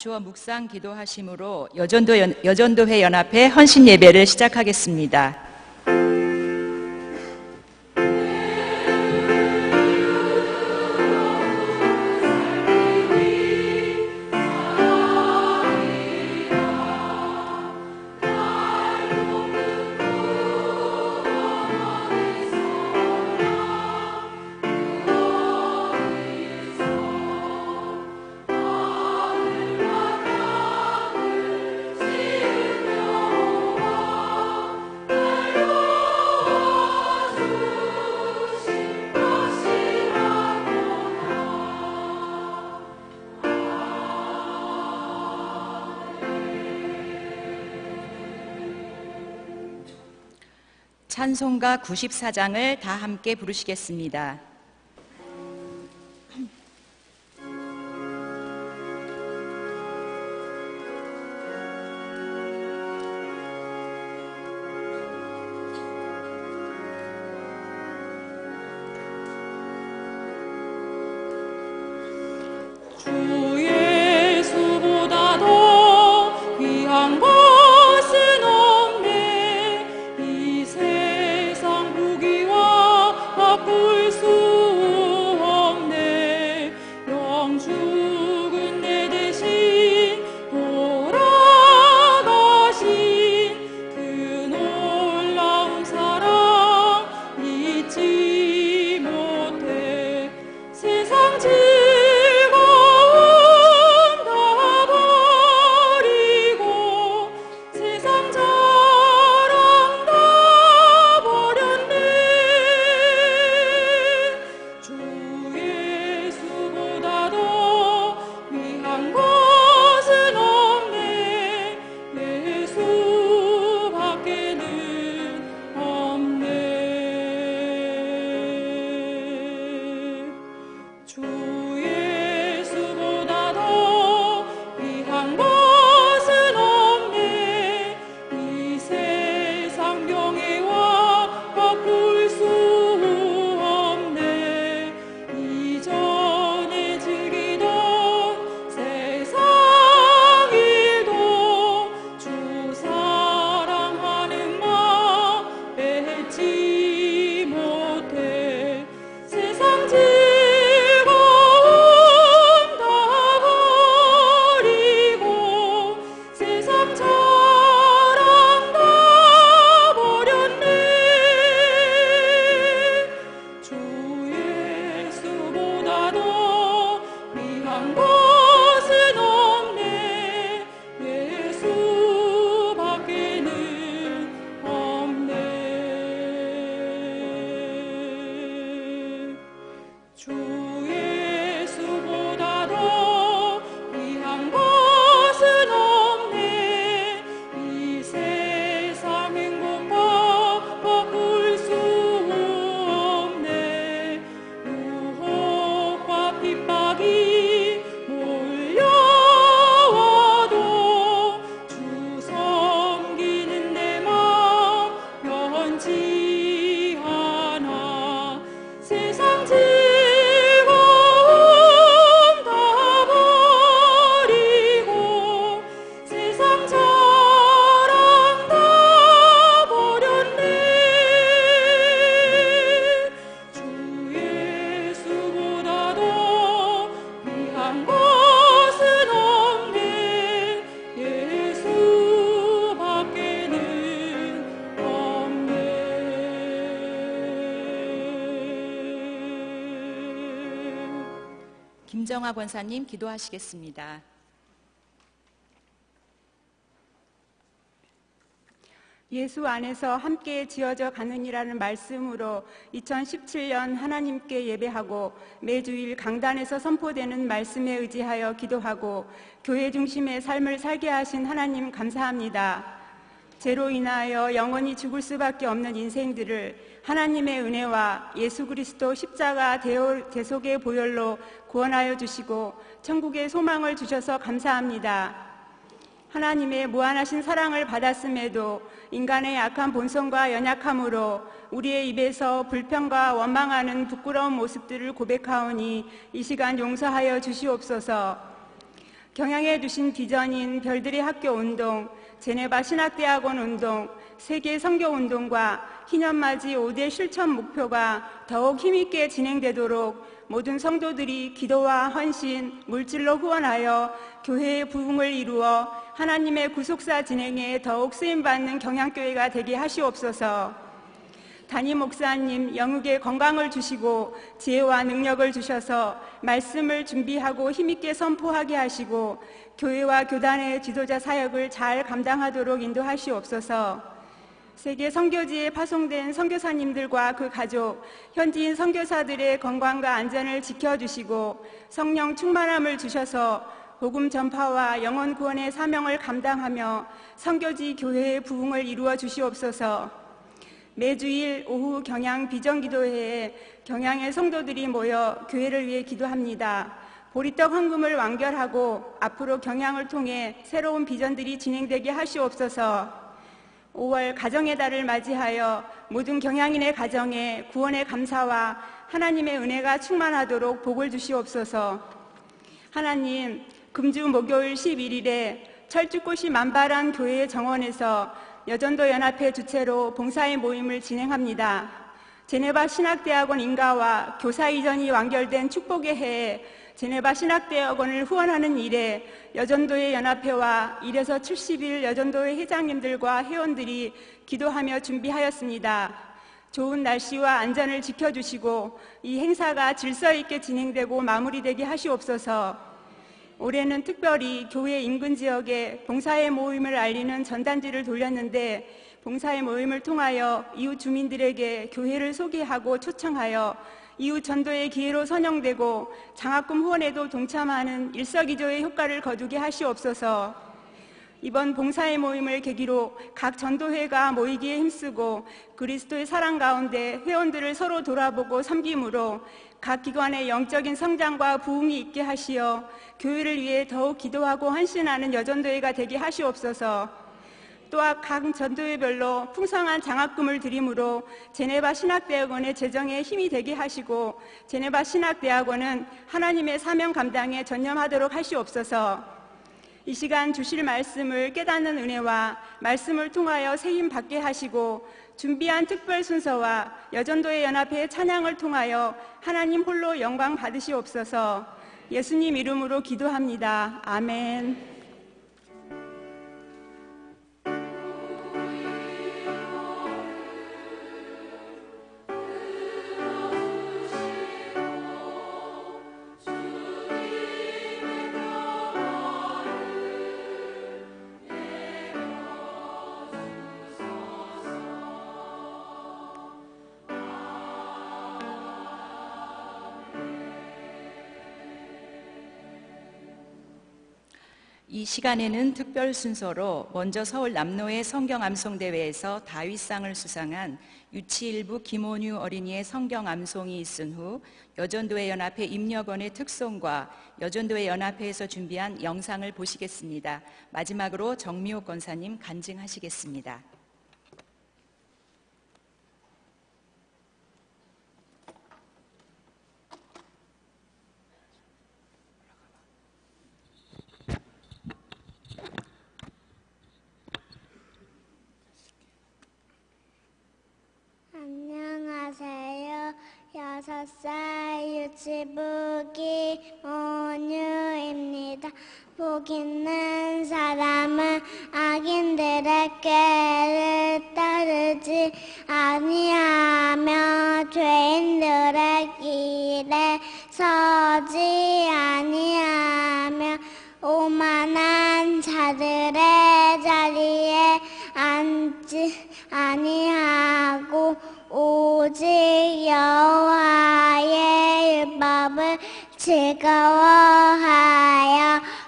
주어 묵상 기도하심으로 여전도회 연합회 헌신 예배를 시작하겠습니다. 찬송가 94장을 다 함께 부르시겠습니다. 주 예수보다 더 귀한 것은 없네. 이 세상 무기와 바꿀 수 없네. 영 죽은 내 대신 돌아가신 그 놀라운 사랑 잊지 못해. 세상 김정아 권사님 기도하시겠습니다. 예수 안에서 함께 지어져 가느니라는 말씀으로 2017년 하나님께 예배하고 매주일 강단에서 선포되는 말씀에 의지하여 기도하고 교회 중심의 삶을 살게 하신 하나님 감사합니다. 죄로 인하여 영원히 죽을 수밖에 없는 인생들을 하나님의 은혜와 예수 그리스도 십자가 대속의 보혈로 구원하여 주시고 천국의 소망을 주셔서 감사합니다. 하나님의 무한하신 사랑을 받았음에도 인간의 약한 본성과 연약함으로 우리의 입에서 불평과 원망하는 부끄러운 모습들을 고백하오니 이 시간 용서하여 주시옵소서. 경향해 주신 비전인 별들의 학교 운동, 제네바 신학대학원 운동, 세계 선교 운동과 희년맞이 5대 실천 목표가 더욱 힘있게 진행되도록 모든 성도들이 기도와 헌신, 물질로 후원하여 교회의 부흥을 이루어 하나님의 구속사 진행에 더욱 쓰임받는 경향교회가 되게 하시옵소서. 담임 목사님 영육의 건강을 주시고 지혜와 능력을 주셔서 말씀을 준비하고 힘있게 선포하게 하시고 교회와 교단의 지도자 사역을 잘 감당하도록 인도하시옵소서. 세계 선교지에 파송된 선교사님들과 그 가족, 현지인 선교사들의 건강과 안전을 지켜주시고 성령 충만함을 주셔서 복음 전파와 영혼 구원의 사명을 감당하며 선교지 교회의 부흥을 이루어 주시옵소서. 매주일 오후 경향 비전기도회에 경향의 성도들이 모여 교회를 위해 기도합니다. 보리떡 헌금을 완결하고 앞으로 경향을 통해 새로운 비전들이 진행되게 하시옵소서. 5월 가정의 달을 맞이하여 모든 경향인의 가정에 구원의 감사와 하나님의 은혜가 충만하도록 복을 주시옵소서. 하나님, 금주 목요일 11일에 철쭉꽃이 만발한 교회의 정원에서 여전도 연합회 주최로 봉사의 모임을 진행합니다. 제네바 신학대학원 인가와 교사 이전이 완결된 축복의 해에 제네바 신학대학원을 후원하는 일에 여전도의 연합회와 1에서 70일 여전도의 회장님들과 회원들이 기도하며 준비하였습니다. 좋은 날씨와 안전을 지켜주시고 이 행사가 질서 있게 진행되고 마무리되게 하시옵소서. 올해는 특별히 교회 인근 지역에 봉사의 모임을 알리는 전단지를 돌렸는데 봉사의 모임을 통하여 이웃 주민들에게 교회를 소개하고 초청하여 이웃 전도의 기회로 선정되고 장학금 후원에도 동참하는 일석이조의 효과를 거두게 하시옵소서. 이번 봉사의 모임을 계기로 각 전도회가 모이기에 힘쓰고 그리스도의 사랑 가운데 회원들을 서로 돌아보고 섬김으로 각 기관의 영적인 성장과 부흥이 있게 하시어 교회를 위해 더욱 기도하고 헌신하는 여전도회가 되게 하시옵소서. 또한 각 전도회별로 풍성한 장학금을 드림으로 제네바 신학대학원의 재정에 힘이 되게 하시고 제네바 신학대학원은 하나님의 사명 감당에 전념하도록 하시옵소서. 이 시간 주실 말씀을 깨닫는 은혜와 말씀을 통하여 새 힘 받게 하시고 준비한 특별 순서와 여전도의 연합회의 찬양을 통하여 하나님 홀로 영광 받으시옵소서. 예수님 이름으로 기도합니다. 아멘. 이 시간에는 특별 순서로 먼저 서울 남로의 성경암송대회에서 다윗상을 수상한 유치일부 김원유 어린이의 성경암송이 있은 후 여전도회 연합회 임력원의 특송과 여전도회 연합회에서 준비한 영상을 보시겠습니다. 마지막으로 정미옥 권사님 간증하시겠습니다. 안녕하세요. 6살 유치부 김원유입니다. 복 있는 사람은 악인들의 꾀를 따르지 아니하며 죄인들의 길에 서지 아니하며 오만한 자들의 자리에 앉지 아니하고 오직 여호와의 율법을 즐거워하여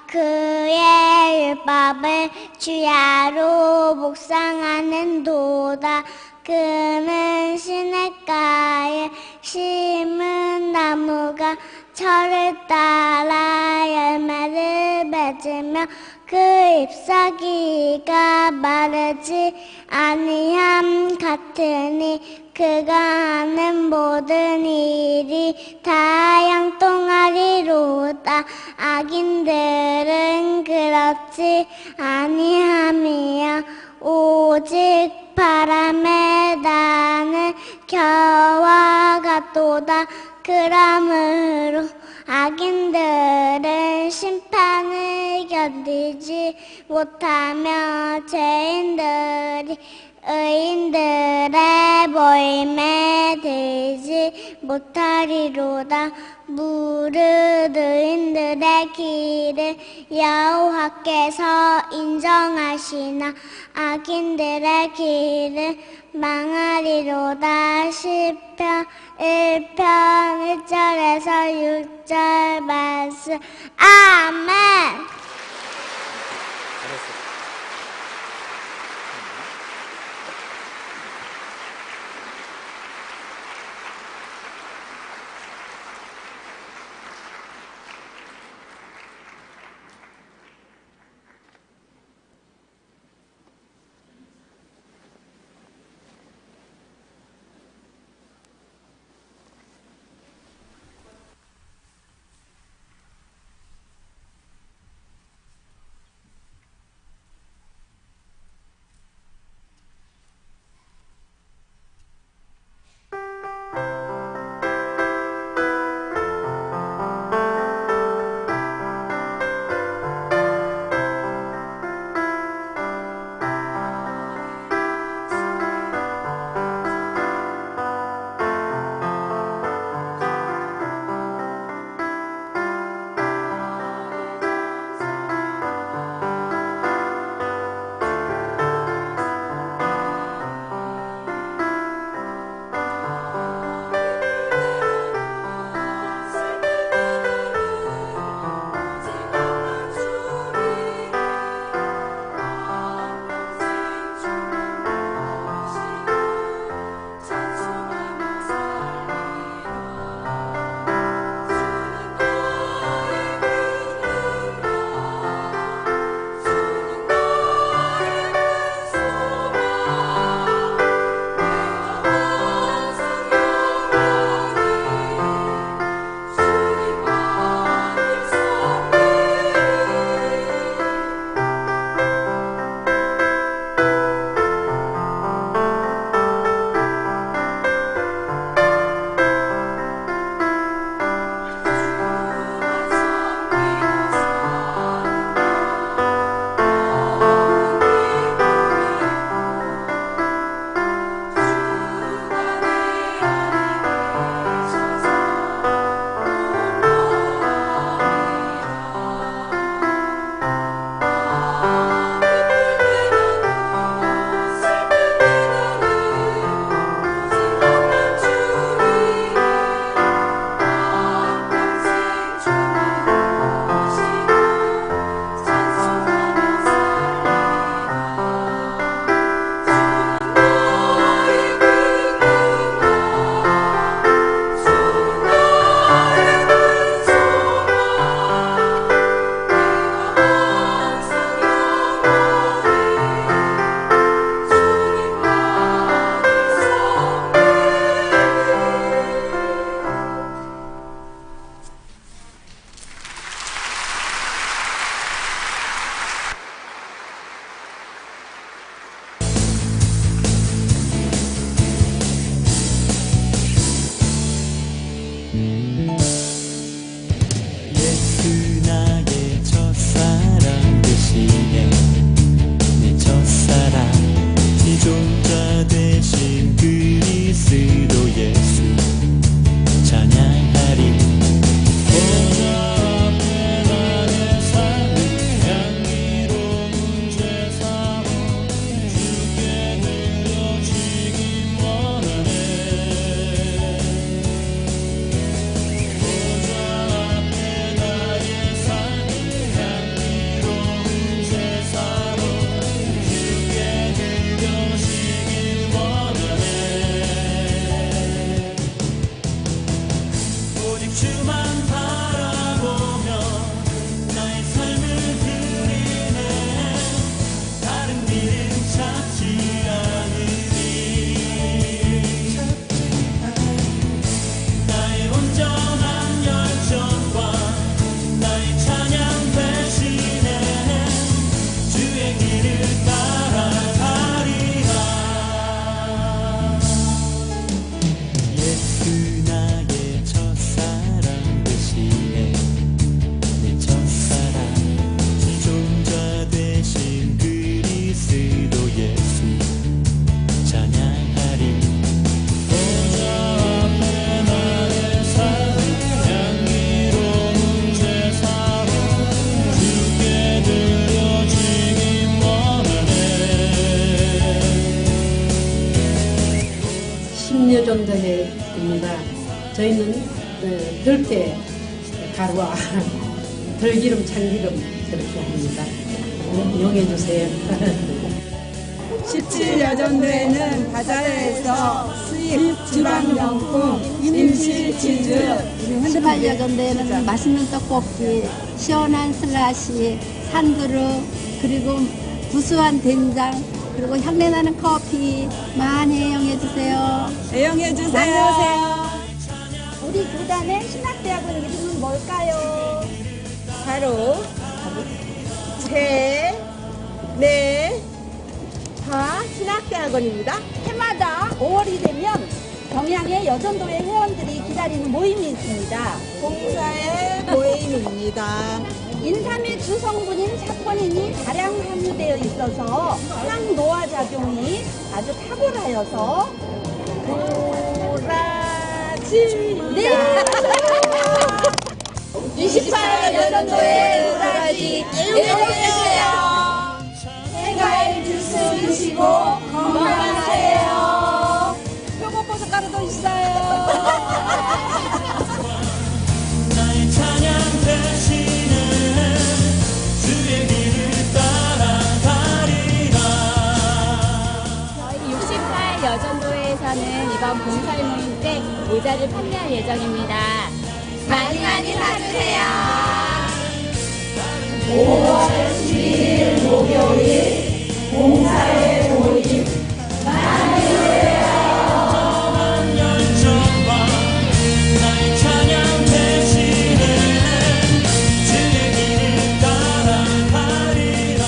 그의 율법을 주야로 묵상하는 도다. 그는 시냇가에 심은 나무가 철을 따라 열매를 맺으며 그 잎사귀가 마르지 아니함 같으니 그가 하는 모든 일이 다 양동아리로다. 악인들은 그렇지 아니함이야. 오직 바람에 나는 겨와 같도다. 그러므로 악인들은 심판을 견디지 못하며 죄인들이 의인들의 모임에 들지 못하리로다. 무릇 의인들의 길을 여호와께서 인정하시나 악인들의 길은 망하리로다. 시편 1편 1절에서 6절 말씀. 아멘. 여전도회입니다. 저희는 들깨 가루와 들기름, 참기름 그렇게 합니다. 이용해 주세요. 17여전도회는 바자회에서 수입 지방명품, 임실 치즈, 18여전도회는 맛있는 떡볶이, 시원한 슬라시, 산두르, 그리고 구수한 된장, 그리고 향내나는 커피 많이 애용해주세요. 애용해주세요. 우리 교단의 신학대학원 이름은 뭘까요? 바로 제, 네, 다 신학대학원입니다. 해마다 5월이 되면 경양의 여전도회 회원들이 기다리는 모임이 있습니다. 봉사의 모임입니다. 인삼의 주성분인 사포닌이 다량 함유되어 있어서 항노화 작용이 아주 탁월하여서 도라지입니다. 네. 28 여전도회 도라지 애용해주세요. 생과일 주스 드시고 건강하세요. 표고버섯 가루도 있어요. 나의 찬양 대신에 주의 길을 따라가리라. 저희 68 여전도회에서는 이번 봉사활 모임 때 모자를 판매할 예정입니다. 많이 많이 사주세요. 5월 10일 목요일 봉사의 모임 많이 오세요. 열정과 나의 찬양 대신에 주의 길을 따라가리라.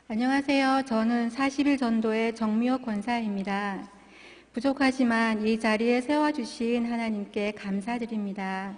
안녕하세요. 저는 40일 전도의 정미옥 권사입니다. 부족하지만 이 자리에 세워주신 하나님께 감사드립니다.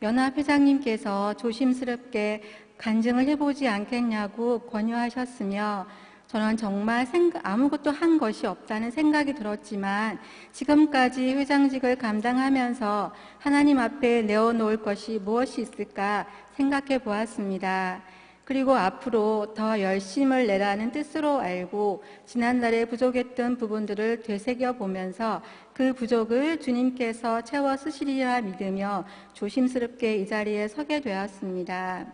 연합회장님께서 조심스럽게 간증을 해보지 않겠냐고 권유하셨으며 저는 정말 아무것도 한 것이 없다는 생각이 들었지만 지금까지 회장직을 감당하면서 하나님 앞에 내어놓을 것이 무엇이 있을까 생각해 보았습니다. 그리고 앞으로 더 열심을 내라는 뜻으로 알고 지난날에 부족했던 부분들을 되새겨 보면서 그 부족을 주님께서 채워 쓰시리라 믿으며 조심스럽게 이 자리에 서게 되었습니다.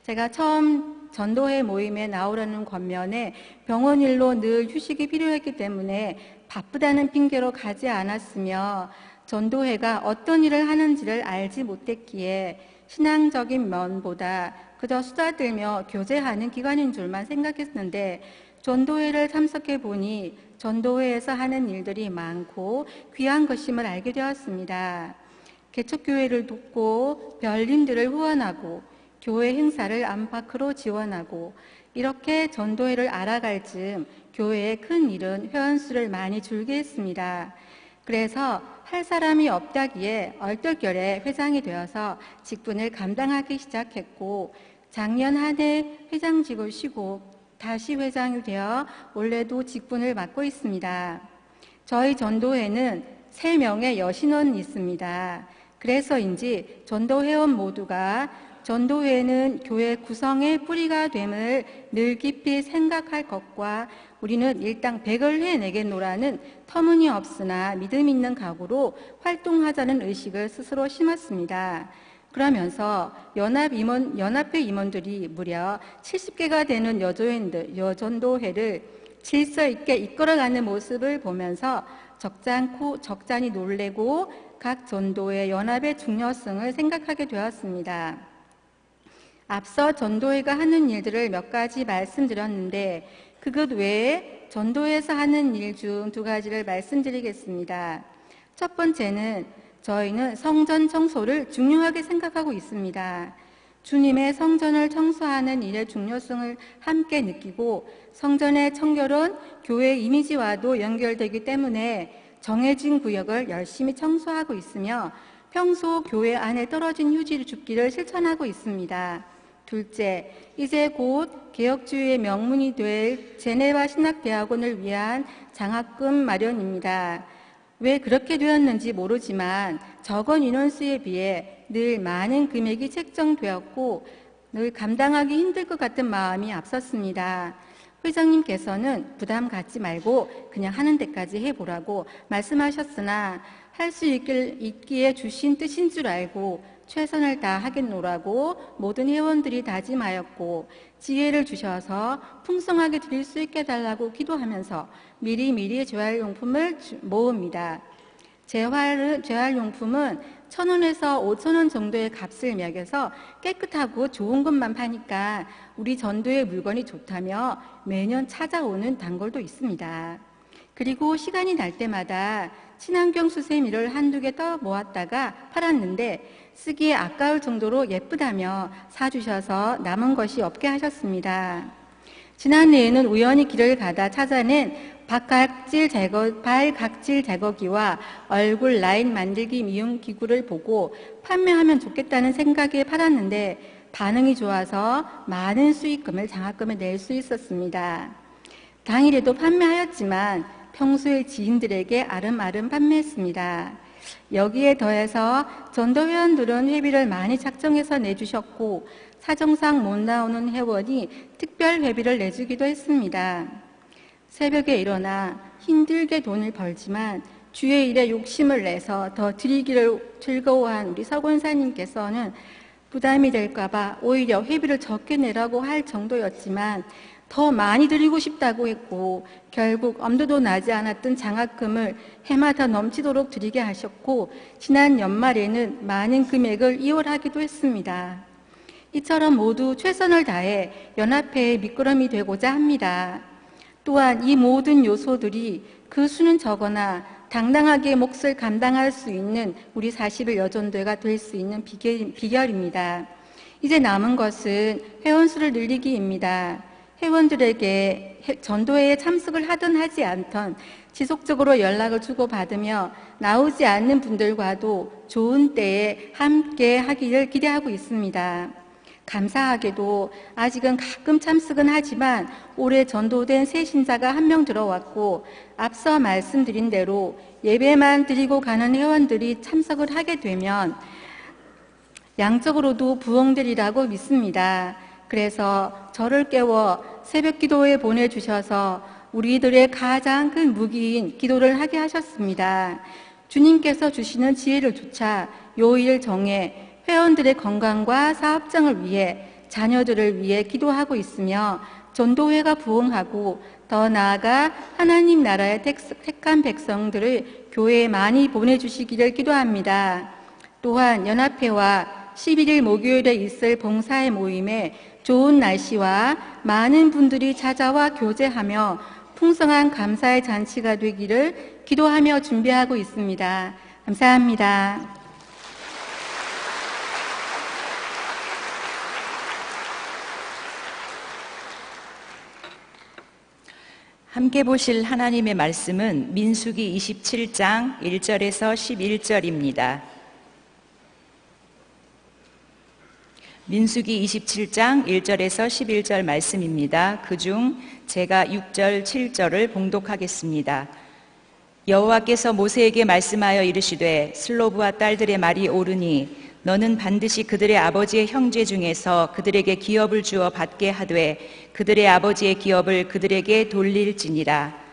제가 처음 전도회 모임에 나오려는 권면에 병원 일로 늘 휴식이 필요했기 때문에 바쁘다는 핑계로 가지 않았으며 전도회가 어떤 일을 하는지를 알지 못했기에 신앙적인 면보다 그저 수다 떨며 교제하는 기관인 줄만 생각했는데 전도회를 참석해 보니 전도회에서 하는 일들이 많고 귀한 것임을 알게 되었습니다. 개척교회를 돕고 별님들을 후원하고 교회 행사를 안팎으로 지원하고 이렇게 전도회를 알아갈 즈음 교회의 큰 일은 회원수를 많이 줄게 했습니다. 그래서 할 사람이 없다기에 얼떨결에 회장이 되어서 직분을 감당하기 시작했고 작년 한 해 회장직을 쉬고 다시 회장이 되어 올해도 직분을 맡고 있습니다. 저희 전도회는 3명의 여신원이 있습니다. 그래서인지 전도회원 모두가 전도회는 교회 구성의 뿌리가 됨을 늘 깊이 생각할 것과 우리는 일당 100을 해내겠노라는 터무니없으나 믿음 있는 각오로 활동하자는 의식을 스스로 심었습니다. 그러면서 연합회 임원들이 무려 70개가 되는 여전도회를 질서 있게 이끌어가는 모습을 보면서 적잖이 놀래고 각 전도회 연합의 중요성을 생각하게 되었습니다. 앞서 전도회가 하는 일들을 몇 가지 말씀드렸는데 그것 외에 전도회에서 하는 일 중 2가지를 말씀드리겠습니다. 첫 번째는 저희는 성전 청소를 중요하게 생각하고 있습니다. 주님의 성전을 청소하는 일의 중요성을 함께 느끼고 성전의 청결은 교회 이미지와도 연결되기 때문에 정해진 구역을 열심히 청소하고 있으며 평소 교회 안에 떨어진 휴지 줍기를 실천하고 있습니다. 둘째, 이제 곧 개혁주의의 명문이 될 제네바 신학대학원을 위한 장학금 마련입니다. 왜 그렇게 되었는지 모르지만 적은 인원수에 비해 늘 많은 금액이 책정되었고 늘 감당하기 힘들 것 같은 마음이 앞섰습니다. 회장님께서는 부담 갖지 말고 그냥 하는 데까지 해보라고 말씀하셨으나 할 수 있기에 주신 뜻인 줄 알고 최선을 다하겠노라고 모든 회원들이 다짐하였고 지혜를 주셔서 풍성하게 드릴 수 있게 해달라고 기도하면서 미리미리 재활용품을 모읍니다. 재활용품은 1,000원에서 5,000원 정도의 값을 매겨서 깨끗하고 좋은 것만 파니까 우리 전도의 물건이 좋다며 매년 찾아오는 단골도 있습니다. 그리고 시간이 날 때마다 친환경 수세미를 한두 개 떠 모았다가 팔았는데 쓰기에 아까울 정도로 예쁘다며 사주셔서 남은 것이 없게 하셨습니다. 지난해에는 우연히 길을 가다 찾아낸 발각질 제거기와 얼굴 라인 만들기 미용 기구를 보고 판매하면 좋겠다는 생각에 팔았는데 반응이 좋아서 많은 수익금을 장학금에 낼 수 있었습니다. 당일에도 판매하였지만 평소에 지인들에게 아름아름 판매했습니다. 여기에 더해서 전도 회원들은 회비를 많이 작정해서 내주셨고 사정상 못 나오는 회원이 특별 회비를 내주기도 했습니다. 새벽에 일어나 힘들게 돈을 벌지만 주의 일에 욕심을 내서 더 드리기를 즐거워한 우리 서 권사님께서는 부담이 될까봐 오히려 회비를 적게 내라고 할 정도였지만 더 많이 드리고 싶다고 했고 결국 엄두도 나지 않았던 장학금을 해마다 넘치도록 드리게 하셨고 지난 연말에는 많은 금액을 이월하기도 했습니다. 이처럼 모두 최선을 다해 연합회의 미끄럼이 되고자 합니다. 또한 이 모든 요소들이 그 수는 적거나 당당하게 몫을 감당할 수 있는 우리 40일 여전도회가 될 수 있는 비결입니다. 이제 남은 것은 회원수를 늘리기입니다. 회원들에게 전도회에 참석을 하든 하지 않든 지속적으로 연락을 주고받으며 나오지 않는 분들과도 좋은 때에 함께 하기를 기대하고 있습니다. 감사하게도 아직은 가끔 참석은 하지만 올해 전도된 새 신자가 1명 들어왔고 앞서 말씀드린 대로 예배만 드리고 가는 회원들이 참석을 하게 되면 양적으로도 부흥되리라고 믿습니다. 그래서 저를 깨워 새벽 기도에 보내주셔서 우리들의 가장 큰 무기인 기도를 하게 하셨습니다. 주님께서 주시는 지혜를 조차 요일 정해 회원들의 건강과 사업장을 위해 자녀들을 위해 기도하고 있으며 전도회가 부흥하고 더 나아가 하나님 나라의 택한 백성들을 교회에 많이 보내주시기를 기도합니다. 또한 연합회와 11일 목요일에 있을 봉사의 모임에 좋은 날씨와 많은 분들이 찾아와 교제하며 풍성한 감사의 잔치가 되기를 기도하며 준비하고 있습니다. 감사합니다. 함께 보실 하나님의 말씀은 민수기 27장 1절에서 11절입니다. 민수기 27장 1절에서 11절 말씀입니다. 그중 제가 6절, 7절을 봉독하겠습니다. 여호와께서 모세에게 말씀하여 이르시되 슬로브와 딸들의 말이 옳으니 너는 반드시 그들의 아버지의 형제 중에서 그들에게 기업을 주어 받게 하되 그들의 아버지의 기업을 그들에게 돌릴지니라.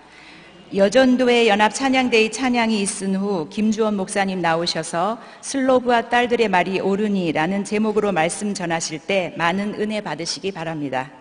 여전도회 연합 찬양대의 찬양이 있은 후 김주원 목사님 나오셔서 슬로브와 딸들의 말이 옳으니 라는 제목으로 말씀 전하실 때 많은 은혜 받으시기 바랍니다.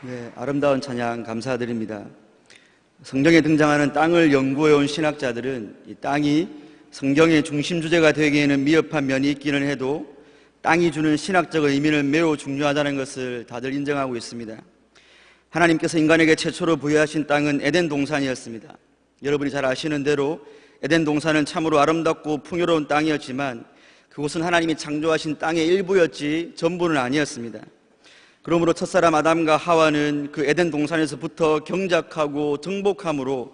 네, 아름다운 찬양 감사드립니다. 성경에 등장하는 땅을 연구해온 신학자들은 이 땅이 성경의 중심 주제가 되기에는 미흡한 면이 있기는 해도 땅이 주는 신학적 의미는 매우 중요하다는 것을 다들 인정하고 있습니다. 하나님께서 인간에게 최초로 부여하신 땅은 에덴 동산이었습니다. 여러분이 잘 아시는 대로 에덴 동산은 참으로 아름답고 풍요로운 땅이었지만 그곳은 하나님이 창조하신 땅의 일부였지 전부는 아니었습니다. 그러므로 첫사람 아담과 하와는 그 에덴 동산에서부터 경작하고 정복함으로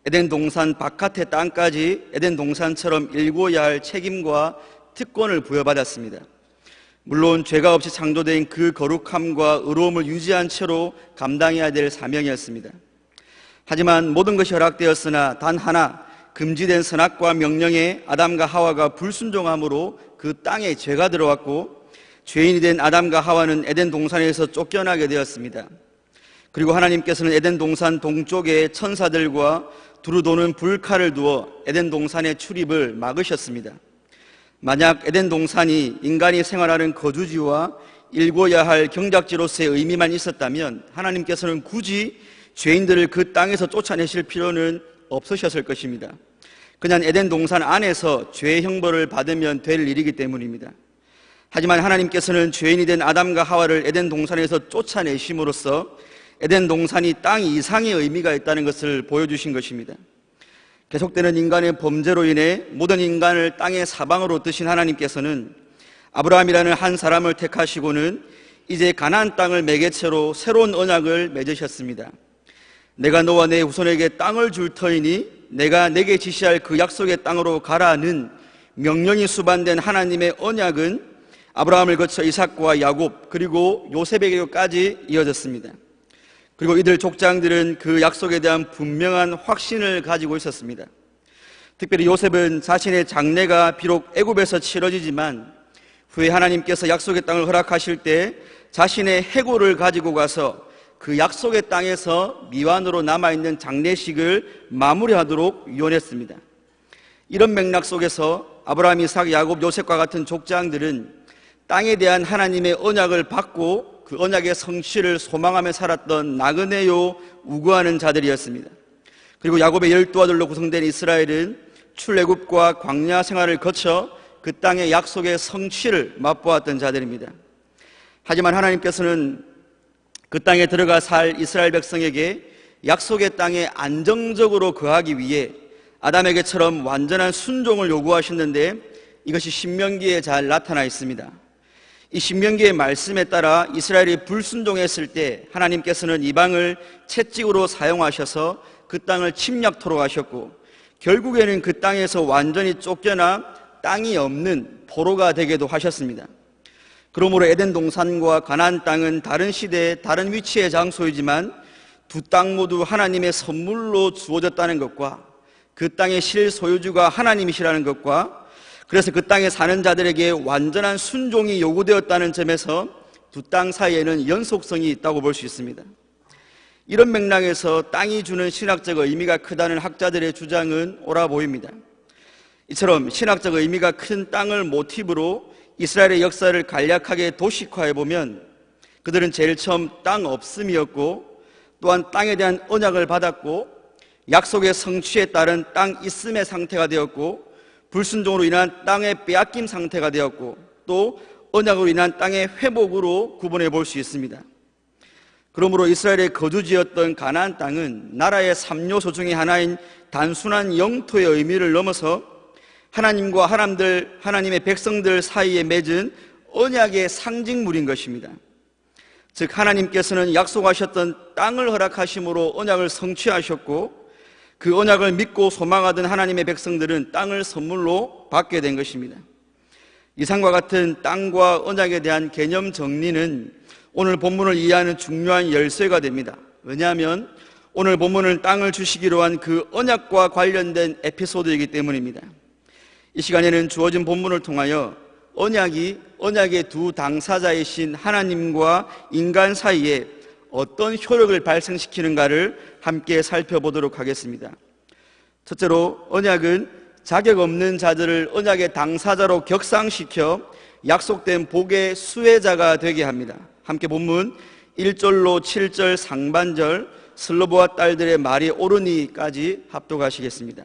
에덴 동산 바깥의 땅까지 에덴 동산처럼 일궈야 할 책임과 특권을 부여받았습니다. 물론 죄가 없이 창조된 그 거룩함과 의로움을 유지한 채로 감당해야 될 사명이었습니다. 하지만 모든 것이 허락되었으나 단 하나 금지된 선악과 명령에 아담과 하와가 불순종함으로 그 땅에 죄가 들어왔고 죄인이 된 아담과 하와는 에덴 동산에서 쫓겨나게 되었습니다. 그리고 하나님께서는 에덴 동산 동쪽에 천사들과 두루 도는 불칼을 두어 에덴 동산의 출입을 막으셨습니다. 만약 에덴 동산이 인간이 생활하는 거주지와 일궈야 할 경작지로서의 의미만 있었다면 하나님께서는 굳이 죄인들을 그 땅에서 쫓아내실 필요는 없으셨을 것입니다. 그냥 에덴 동산 안에서 죄의 형벌을 받으면 될 일이기 때문입니다. 하지만 하나님께서는 죄인이 된 아담과 하와를 에덴 동산에서 쫓아내심으로써 에덴 동산이 땅 이상의 의미가 있다는 것을 보여주신 것입니다. 계속되는 인간의 범죄로 인해 모든 인간을 땅의 사방으로 드신 하나님께서는 아브라함이라는 한 사람을 택하시고는 이제 가나안 땅을 매개체로 새로운 언약을 맺으셨습니다. 내가 너와 내 후손에게 땅을 줄 터이니 내가 내게 지시할 그 약속의 땅으로 가라는 명령이 수반된 하나님의 언약은 아브라함을 거쳐 이삭과 야곱 그리고 요셉에게까지 이어졌습니다. 그리고 이들 족장들은 그 약속에 대한 분명한 확신을 가지고 있었습니다. 특별히 요셉은 자신의 장래가 비록 애굽에서 치러지지만 후에 하나님께서 약속의 땅을 허락하실 때 자신의 해골을 가지고 가서 그 약속의 땅에서 미완으로 남아있는 장례식을 마무리하도록 유언했습니다. 이런 맥락 속에서 아브라함, 이삭, 야곱, 요셉과 같은 족장들은 땅에 대한 하나님의 언약을 받고 그 언약의 성취를 소망하며 살았던 나그네요 우구하는 자들이었습니다. 그리고 야곱의 12아들로 구성된 이스라엘은 출애굽과 광야 생활을 거쳐 그 땅의 약속의 성취를 맛보았던 자들입니다. 하지만 하나님께서는 그 땅에 들어가 살 이스라엘 백성에게 약속의 땅에 안정적으로 거하기 위해 아담에게처럼 완전한 순종을 요구하셨는데 이것이 신명기에 잘 나타나 있습니다. 이 신명기의 말씀에 따라 이스라엘이 불순종했을 때 하나님께서는 이방을 채찍으로 사용하셔서 그 땅을 침략토록 하셨고 결국에는 그 땅에서 완전히 쫓겨나 땅이 없는 포로가 되게도 하셨습니다. 그러므로 에덴 동산과 가나안 땅은 다른 시대, 다른 위치의 장소이지만 두 땅 모두 하나님의 선물로 주어졌다는 것과 그 땅의 실소유주가 하나님이시라는 것과 그래서 그 땅에 사는 자들에게 완전한 순종이 요구되었다는 점에서 두 땅 사이에는 연속성이 있다고 볼 수 있습니다. 이런 맥락에서 땅이 주는 신학적 의미가 크다는 학자들의 주장은 옳아 보입니다. 이처럼 신학적 의미가 큰 땅을 모티브로 이스라엘의 역사를 간략하게 도식화해보면 그들은 제일 처음 땅 없음이었고 또한 땅에 대한 언약을 받았고 약속의 성취에 따른 땅 있음의 상태가 되었고 불순종으로 인한 땅의 빼앗김 상태가 되었고 또 언약으로 인한 땅의 회복으로 구분해 볼 수 있습니다. 그러므로 이스라엘의 거주지였던 가나안 땅은 나라의 3요소 중에 하나인 단순한 영토의 의미를 넘어서 하나님과 하나님의 백성들 사이에 맺은 언약의 상징물인 것입니다. 즉 하나님께서는 약속하셨던 땅을 허락하심으로 언약을 성취하셨고 그 언약을 믿고 소망하던 하나님의 백성들은 땅을 선물로 받게 된 것입니다. 이상과 같은 땅과 언약에 대한 개념 정리는 오늘 본문을 이해하는 중요한 열쇠가 됩니다. 왜냐하면 오늘 본문은 땅을 주시기로 한 그 언약과 관련된 에피소드이기 때문입니다. 이 시간에는 주어진 본문을 통하여 언약의 두 당사자이신 하나님과 인간 사이에 어떤 효력을 발생시키는가를 함께 살펴보도록 하겠습니다. 첫째로 언약은 자격 없는 자들을 언약의 당사자로 격상시켜 약속된 복의 수혜자가 되게 합니다. 함께 본문 1절로 7절 상반절 슬로보와 딸들의 말이 옳으니까지 합독하시겠습니다.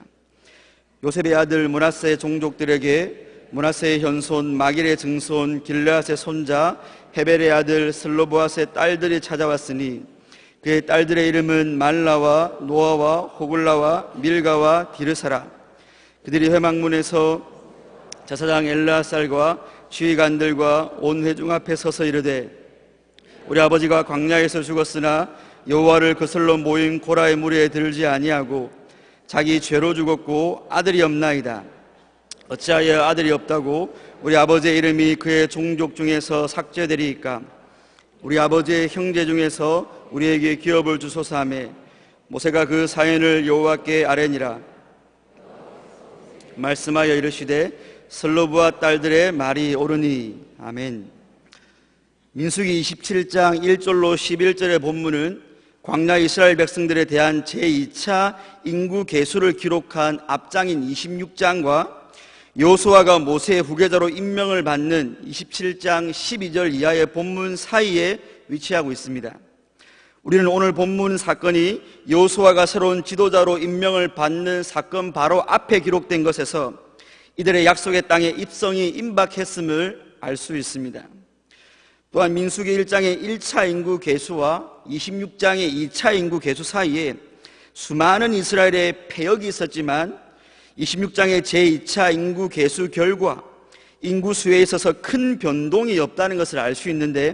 요셉의 아들 므낫세의 종족들에게 므낫세의 현손 마길의 증손 길르앗의 손자 헤벨의 아들 슬로보앗의 딸들이 찾아왔으니 그의 딸들의 이름은 말라와 노아와 호글라와 밀가와 디르사라. 그들이 회막문에서 제사장 엘르아살과 지휘관들과 온 회중 앞에 서서 이르되 우리 아버지가 광야에서 죽었으나 여호와를 거슬러 모인 고라의 무리에 들지 아니하고 자기 죄로 죽었고 아들이 없나이다. 어찌하여 아들이 없다고 우리 아버지의 이름이 그의 종족 중에서 삭제되리이까? 우리 아버지의 형제 중에서 우리에게 기업을 주소서 하매 모세가 그 사연을 여호와께 아뢰니라. 말씀하여 이르시되 슬로브와 딸들의 말이 옳으니. 아멘. 민수기 27장 1절로 11절의 본문은 광야 이스라엘 백성들에 대한 제2차 인구 계수를 기록한 앞장인 26장과 여호수아가 모세의 후계자로 임명을 받는 27장 12절 이하의 본문 사이에 위치하고 있습니다. 우리는 오늘 본문 사건이 여호수아가 새로운 지도자로 임명을 받는 사건 바로 앞에 기록된 것에서 이들의 약속의 땅에 입성이 임박했음을 알 수 있습니다. 또한 민수기 1장의 1차 인구 계수와 26장의 2차 인구 계수 사이에 수많은 이스라엘의 패역이 있었지만 26장의 제2차 인구 계수 결과 인구수에 있어서 큰 변동이 없다는 것을 알 수 있는데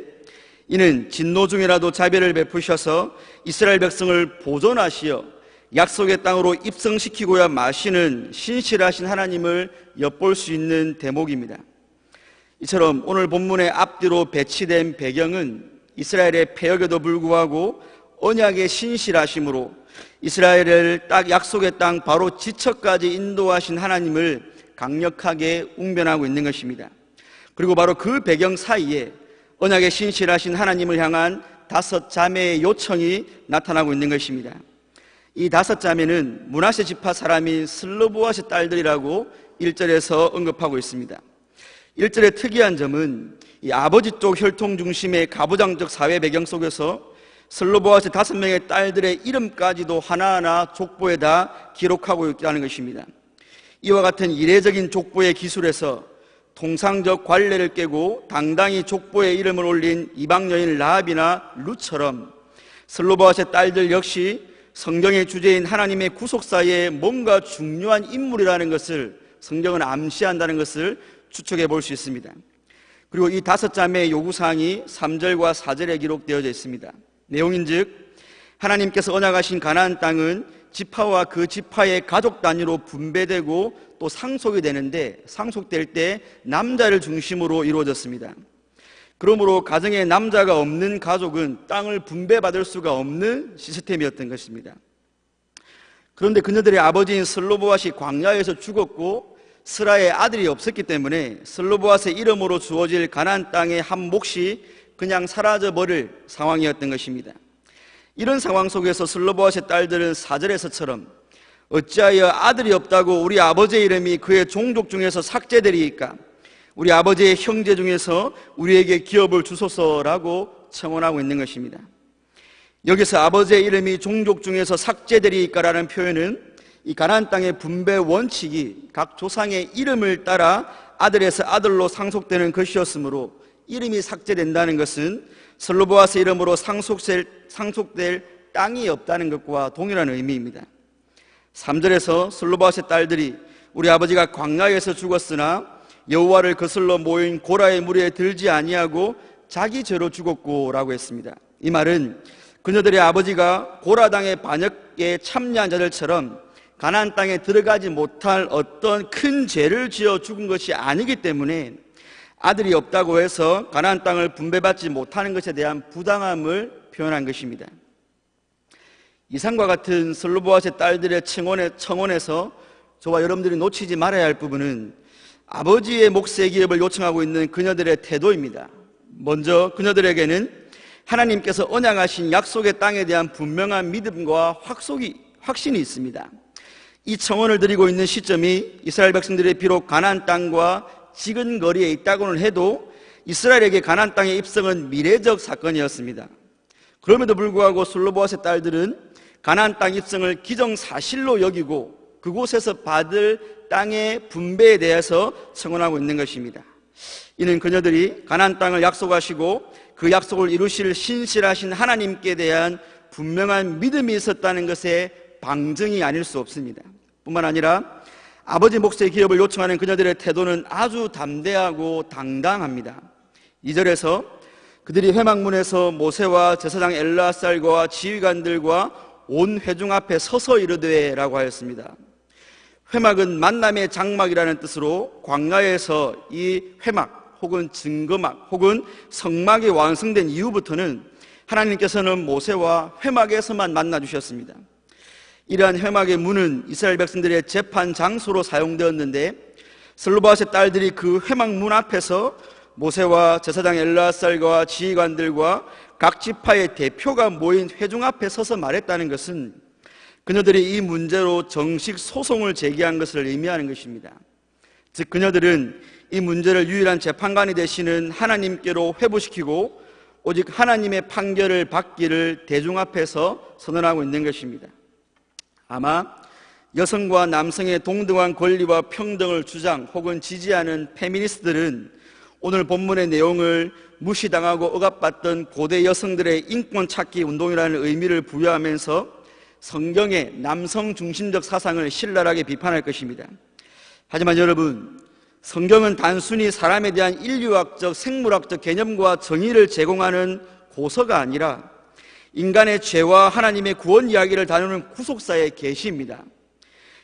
이는 진노 중이라도 자비를 베푸셔서 이스라엘 백성을 보존하시어 약속의 땅으로 입성시키고야 마시는 신실하신 하나님을 엿볼 수 있는 대목입니다. 이처럼 오늘 본문의 앞뒤로 배치된 배경은 이스라엘의 패역에도 불구하고 언약의 신실하심으로 이스라엘을 딱 약속의 땅 바로 지처까지 인도하신 하나님을 강력하게 웅변하고 있는 것입니다. 그리고 바로 그 배경 사이에 언약의 신실하신 하나님을 향한 5 자매의 요청이 나타나고 있는 것입니다. 이 5 자매는 므낫세 지파 사람인 슬로보앗의 딸들이라고 1절에서 언급하고 있습니다. 1절의 특이한 점은 이 아버지 쪽 혈통 중심의 가부장적 사회 배경 속에서 슬로보앗의 5명의 딸들의 이름까지도 하나하나 족보에 다 기록하고 있다는 것입니다. 이와 같은 이례적인 족보의 기술에서 통상적 관례를 깨고 당당히 족보에 이름을 올린 이방 여인 라합이나 룻처럼 슬로보앗의 딸들 역시 성경의 주제인 하나님의 구속사에 뭔가 중요한 인물이라는 것을 성경은 암시한다는 것을 추측해 볼 수 있습니다. 그리고 이 5 자매의 요구사항이 3절과 4절에 기록되어져 있습니다. 내용인즉 하나님께서 언약하신 가나안 땅은 지파와 그 지파의 가족 단위로 분배되고 또 상속이 되는데 상속될 때 남자를 중심으로 이루어졌습니다. 그러므로 가정에 남자가 없는 가족은 땅을 분배받을 수가 없는 시스템이었던 것입니다. 그런데 그녀들의 아버지인 슬로보앗이 광야에서 죽었고 스라의 아들이 없었기 때문에 슬로보앗의 이름으로 주어질 가나안 땅의 한 몫이 그냥 사라져버릴 상황이었던 것입니다. 이런 상황 속에서 슬로보앗의 딸들은 4절에서처럼 어찌하여 아들이 없다고 우리 아버지의 이름이 그의 종족 중에서 삭제되리이까? 우리 아버지의 형제 중에서 우리에게 기업을 주소서라고 청원하고 있는 것입니다. 여기서 아버지의 이름이 종족 중에서 삭제되리이까라는 표현은 이 가나안 땅의 분배 원칙이 각 조상의 이름을 따라 아들에서 아들로 상속되는 것이었으므로 이름이 삭제된다는 것은 슬로보앗의 이름으로 상속될 땅이 없다는 것과 동일한 의미입니다. 3절에서 슬로보앗의 딸들이 우리 아버지가 광야에서 죽었으나 여호와를 거슬러 모인 고라의 무리에 들지 아니하고 자기 죄로 죽었고 라고 했습니다. 이 말은 그녀들의 아버지가 고라당의 반역에 참여한 자들처럼 가나안 땅에 들어가지 못할 어떤 큰 죄를 지어 죽은 것이 아니기 때문에 아들이 없다고 해서 가나안 땅을 분배받지 못하는 것에 대한 부당함을 표현한 것입니다. 이상과 같은 슬로보앗의 딸들의 청원에서 저와 여러분들이 놓치지 말아야 할 부분은 아버지의 몫의 기업을 요청하고 있는 그녀들의 태도입니다. 먼저 그녀들에게는 하나님께서 언약하신 약속의 땅에 대한 분명한 믿음과 확신이 있습니다. 이 청원을 드리고 있는 시점이 이스라엘 백성들이 비록 가나안 땅과 지근거리에 있다고는 해도 이스라엘에게 가나안 땅의 입성은 미래적 사건이었습니다. 그럼에도 불구하고 슬로보아스의 딸들은 가나안 땅 입성을 기정사실로 여기고 그곳에서 받을 땅의 분배에 대해서 청원하고 있는 것입니다. 이는 그녀들이 가나안 땅을 약속하시고 그 약속을 이루실 신실하신 하나님께 대한 분명한 믿음이 있었다는 것의 방증이 아닐 수 없습니다. 뿐만 아니라 아버지 몫의 기업을 요청하는 그녀들의 태도는 아주 담대하고 당당합니다. 2절에서 그들이 회막문에서 모세와 제사장 엘르아살과 지휘관들과 온 회중 앞에 서서 이르되 라고 하였습니다. 회막은 만남의 장막이라는 뜻으로 광야에서 이 회막 혹은 증거막 혹은 성막이 완성된 이후부터는 하나님께서는 모세와 회막에서만 만나주셨습니다. 이러한 회막의 문은 이스라엘 백성들의 재판 장소로 사용되었는데 슬로바스의 딸들이 그 회막 문 앞에서 모세와 제사장 엘르아살과 지휘관들과 각 지파의 대표가 모인 회중 앞에 서서 말했다는 것은 그녀들이 이 문제로 정식 소송을 제기한 것을 의미하는 것입니다. 즉 그녀들은 이 문제를 유일한 재판관이 되시는 하나님께로 회부시키고 오직 하나님의 판결을 받기를 대중 앞에서 선언하고 있는 것입니다. 아마 여성과 남성의 동등한 권리와 평등을 주장 혹은 지지하는 페미니스트들은 오늘 본문의 내용을 무시당하고 억압받던 고대 여성들의 인권 찾기 운동이라는 의미를 부여하면서 성경의 남성 중심적 사상을 신랄하게 비판할 것입니다. 하지만 여러분, 성경은 단순히 사람에 대한 인류학적, 생물학적 개념과 정의를 제공하는 고서가 아니라 인간의 죄와 하나님의 구원 이야기를 다루는 구속사의 계시입니다.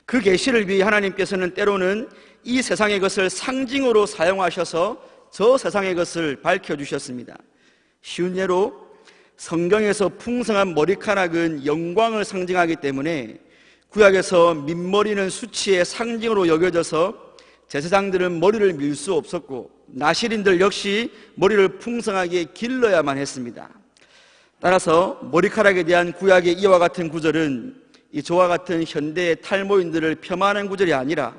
그 계시를 위해 하나님께서는 때로는 이 세상의 것을 상징으로 사용하셔서 저 세상의 것을 밝혀주셨습니다. 쉬운 예로 성경에서 풍성한 머리카락은 영광을 상징하기 때문에 구약에서 민머리는 수치의 상징으로 여겨져서 제사장들은 머리를 밀 수 없었고 나실인들 역시 머리를 풍성하게 길러야만 했습니다. 따라서 머리카락에 대한 구약의 이와 같은 구절은 이 저와 같은 현대의 탈모인들을 폄하하는 구절이 아니라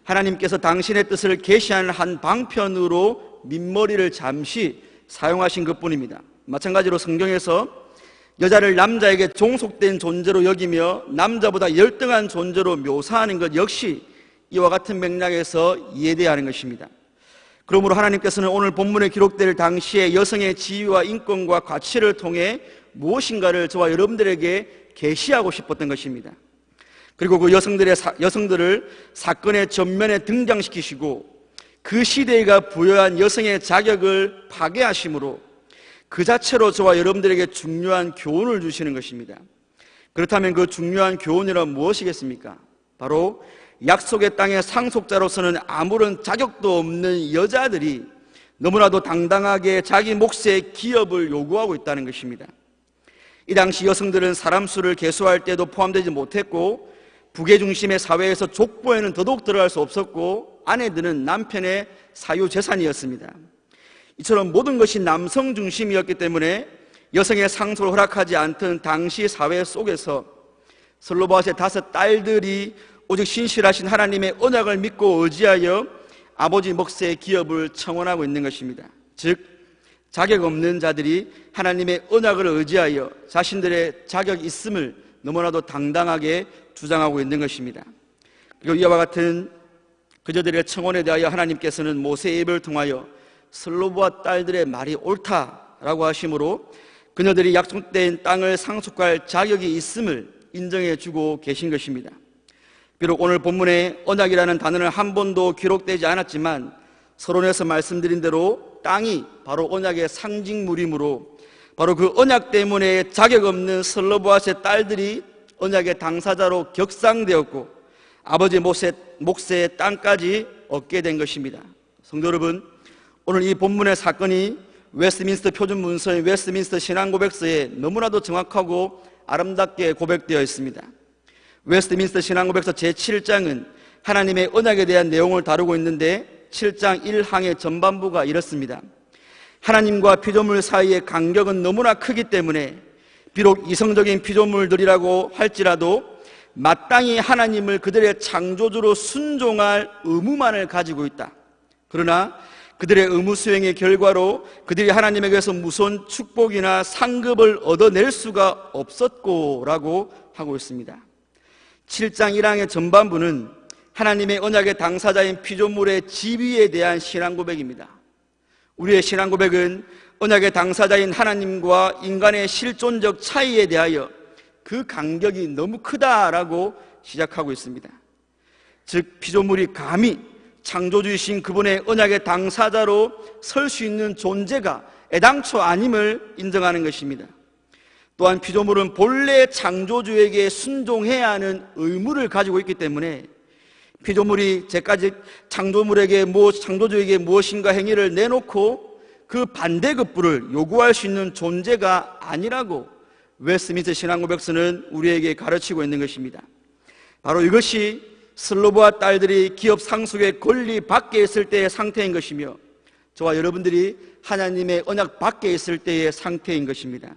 하나님께서 당신의 뜻을 계시하는 한 방편으로 민머리를 잠시 사용하신 것뿐입니다. 마찬가지로 성경에서 여자를 남자에게 종속된 존재로 여기며 남자보다 열등한 존재로 묘사하는 것 역시 이와 같은 맥락에서 이해되어야 하는 것입니다. 그러므로 하나님께서는 오늘 본문에 기록될 당시에 여성의 지위와 인권과 가치를 통해 무엇인가를 저와 여러분들에게 계시하고 싶었던 것입니다. 그리고 그 여성들을 사건의 전면에 등장시키시고 그 시대가 부여한 여성의 자격을 파괴하심으로 그 자체로 저와 여러분들에게 중요한 교훈을 주시는 것입니다. 그렇다면 그 중요한 교훈이란 무엇이겠습니까? 바로 약속의 땅의 상속자로서는 아무런 자격도 없는 여자들이 너무나도 당당하게 자기 몫의 기업을 요구하고 있다는 것입니다. 이 당시 여성들은 사람 수를 계수할 때도 포함되지 못했고 부계 중심의 사회에서 족보에는 더더욱 들어갈 수 없었고 아내들은 남편의 사유재산이었습니다. 이처럼 모든 것이 남성 중심이었기 때문에 여성의 상속을 허락하지 않던 당시 사회 속에서 슬로바스의 5 딸들이 오직 신실하신 하나님의 언약을 믿고 의지하여 아버지 몫의 기업을 청원하고 있는 것입니다. 즉 자격 없는 자들이 하나님의 언약을 의지하여 자신들의 자격 있음을 너무나도 당당하게 주장하고 있는 것입니다. 그리고 이와 같은 그녀들의 청원에 대하여 하나님께서는 모세의 입을 통하여 슬로보아 딸들의 말이 옳다라고 하심으로 그녀들이 약속된 땅을 상속할 자격이 있음을 인정해 주고 계신 것입니다. 비록 오늘 본문에 언약이라는 단어는 한 번도 기록되지 않았지만 서론에서 말씀드린 대로 땅이 바로 언약의 상징물이므로 바로 그 언약 때문에 자격 없는 슬로보아스의 딸들이 언약의 당사자로 격상되었고 아버지 몫의 땅까지 얻게 된 것입니다. 성도 여러분, 오늘 이 본문의 사건이 웨스트민스터 표준 문서인 웨스트민스터 신앙고백서에 너무나도 정확하고 아름답게 고백되어 있습니다. 웨스트민스터 신앙고백서 제7장은 하나님의 언약에 대한 내용을 다루고 있는데 7장 1항의 전반부가 이렇습니다. 하나님과 피조물 사이의 간격은 너무나 크기 때문에 비록 이성적인 피조물들이라고 할지라도 마땅히 하나님을 그들의 창조주로 순종할 의무만을 가지고 있다. 그러나 그들의 의무 수행의 결과로 그들이 하나님에게서 무슨 축복이나 상급을 얻어낼 수가 없었고 라고 하고 있습니다. 7장 1항의 전반부는 하나님의 언약의 당사자인 피조물의 지위에 대한 신앙 고백입니다. 우리의 신앙 고백은 언약의 당사자인 하나님과 인간의 실존적 차이에 대하여 그 간격이 너무 크다라고 시작하고 있습니다. 즉 피조물이 감히 창조주이신 그분의 언약의 당사자로 설 수 있는 존재가 애당초 아님을 인정하는 것입니다. 또한 피조물은 본래 창조주에게 순종해야 하는 의무를 가지고 있기 때문에 피조물이 제까지 창조주에게 무엇인가 행위를 내놓고 그 반대급부를 요구할 수 있는 존재가 아니라고 웨스트민스터 신앙고백서는 우리에게 가르치고 있는 것입니다. 바로 이것이 슬로브와 딸들이 기업 상속의 권리 밖에 있을 때의 상태인 것이며 저와 여러분들이 하나님의 언약 밖에 있을 때의 상태인 것입니다.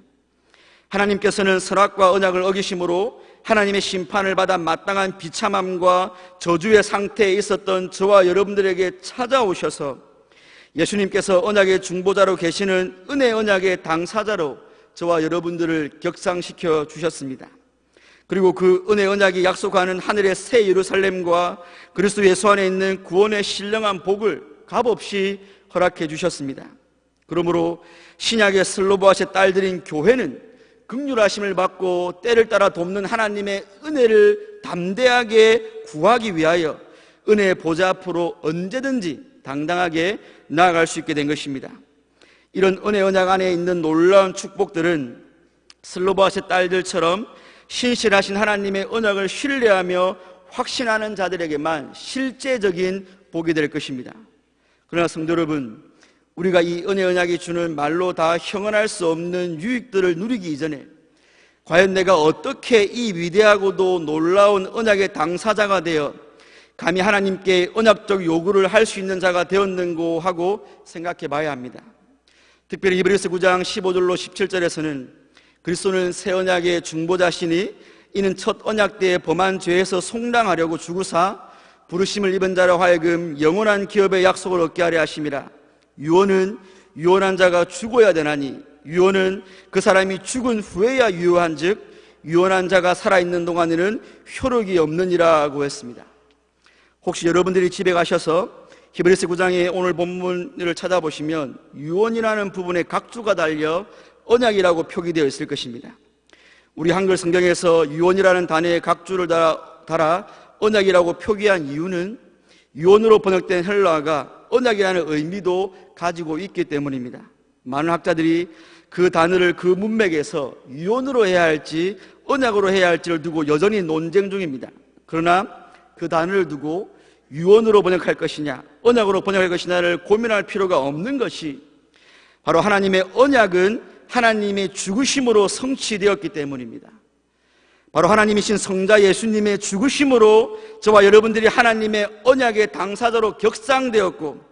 하나님께서는 선악과 언약을 어기심으로 하나님의 심판을 받아 마땅한 비참함과 저주의 상태에 있었던 저와 여러분들에게 찾아오셔서 예수님께서 언약의 중보자로 계시는 은혜 언약의 당사자로 저와 여러분들을 격상시켜 주셨습니다. 그리고 그 은혜 언약이 약속하는 하늘의 새 예루살렘과 그리스도 예수 안에 있는 구원의 신령한 복을 값없이 허락해 주셨습니다. 그러므로 신약의 슬로보아의 딸들인 교회는 긍휼하심을 받고 때를 따라 돕는 하나님의 은혜를 담대하게 구하기 위하여 은혜의 보좌 앞으로 언제든지 당당하게 나아갈 수 있게 된 것입니다. 이런 은혜 언약 안에 있는 놀라운 축복들은 슬로보아의 딸들처럼 신실하신 하나님의 언약을 신뢰하며 확신하는 자들에게만 실제적인 복이 될 것입니다. 그러나 성도 여러분, 우리가 이 은혜 언약이 주는 말로 다 형언할 수 없는 유익들을 누리기 이전에 과연 내가 어떻게 이 위대하고도 놀라운 언약의 당사자가 되어 감히 하나님께 언약적 요구를 할 수 있는 자가 되었는고 하고 생각해 봐야 합니다. 특별히 히브리서 9장 15절로 17절에서는 그리스도는 새 언약의 중보자시니 이는 첫 언약 때에 범한 죄에서 속량하려고 죽으사 부르심을 입은 자로 하여금 영원한 기업의 약속을 얻게 하려 하심이라. 유언은 유언한 자가 죽어야 되나니 유언은 그 사람이 죽은 후에야 유효한 즉 유언한 자가 살아있는 동안에는 효력이 없느니라고 했습니다. 혹시 여러분들이 집에 가셔서 히브리서 9장의 오늘 본문을 찾아보시면 유언이라는 부분에 각주가 달려 언약이라고 표기되어 있을 것입니다. 우리 한글 성경에서 유언이라는 단어에 각주를 달아 언약이라고 표기한 이유는 유언으로 번역된 헬라어가 언약이라는 의미도 가지고 있기 때문입니다. 많은 학자들이 그 단어를 그 문맥에서 유언으로 해야 할지 언약으로 해야 할지를 두고 여전히 논쟁 중입니다. 그러나 그 단어를 두고 유언으로 번역할 것이냐 언약으로 번역할 것이냐를 고민할 필요가 없는 것이 바로 하나님의 언약은 하나님의 죽으심으로 성취되었기 때문입니다. 바로 하나님이신 성자 예수님의 죽으심으로 저와 여러분들이 하나님의 언약의 당사자로 격상되었고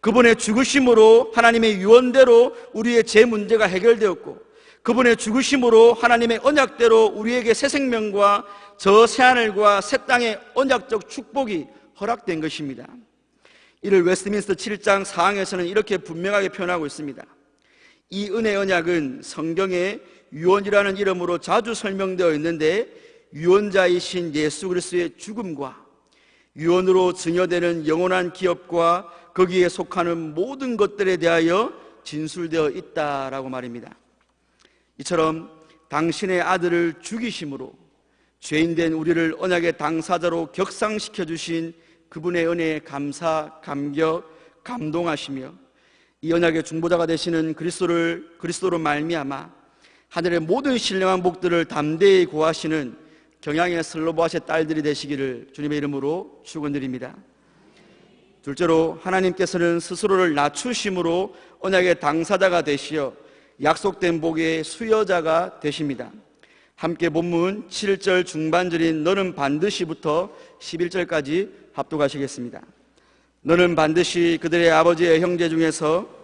그분의 죽으심으로 하나님의 유언대로 우리의 죄 문제가 해결되었고 그분의 죽으심으로 하나님의 언약대로 우리에게 새 생명과 저 새하늘과 새 땅의 언약적 축복이 허락된 것입니다. 이를 웨스트민스터 7장 4항에서는 이렇게 분명하게 표현하고 있습니다. 이 은혜 언약은 성경에 유언이라는 이름으로 자주 설명되어 있는데 유언자이신 예수 그리스도의 죽음과 유언으로 증여되는 영원한 기업과 거기에 속하는 모든 것들에 대하여 진술되어 있다라고 말입니다. 이처럼 당신의 아들을 죽이심으로 죄인된 우리를 언약의 당사자로 격상시켜 주신 그분의 은혜에 감사, 감격, 감동하시며 이 언약의 중보자가 되시는 그리스도로 말미암아 하늘의 모든 신령한 복들을 담대히 구하시는 경양의 슬로보아의 딸들이 되시기를 주님의 이름으로 축원드립니다. 둘째로 하나님께서는 스스로를 낮추심으로 언약의 당사자가 되시어 약속된 복의 수여자가 되십니다. 함께 본문 7절 중반절인 너는 반드시부터 11절까지 합독하시겠습니다. 너는 반드시 그들의 아버지의 형제 중에서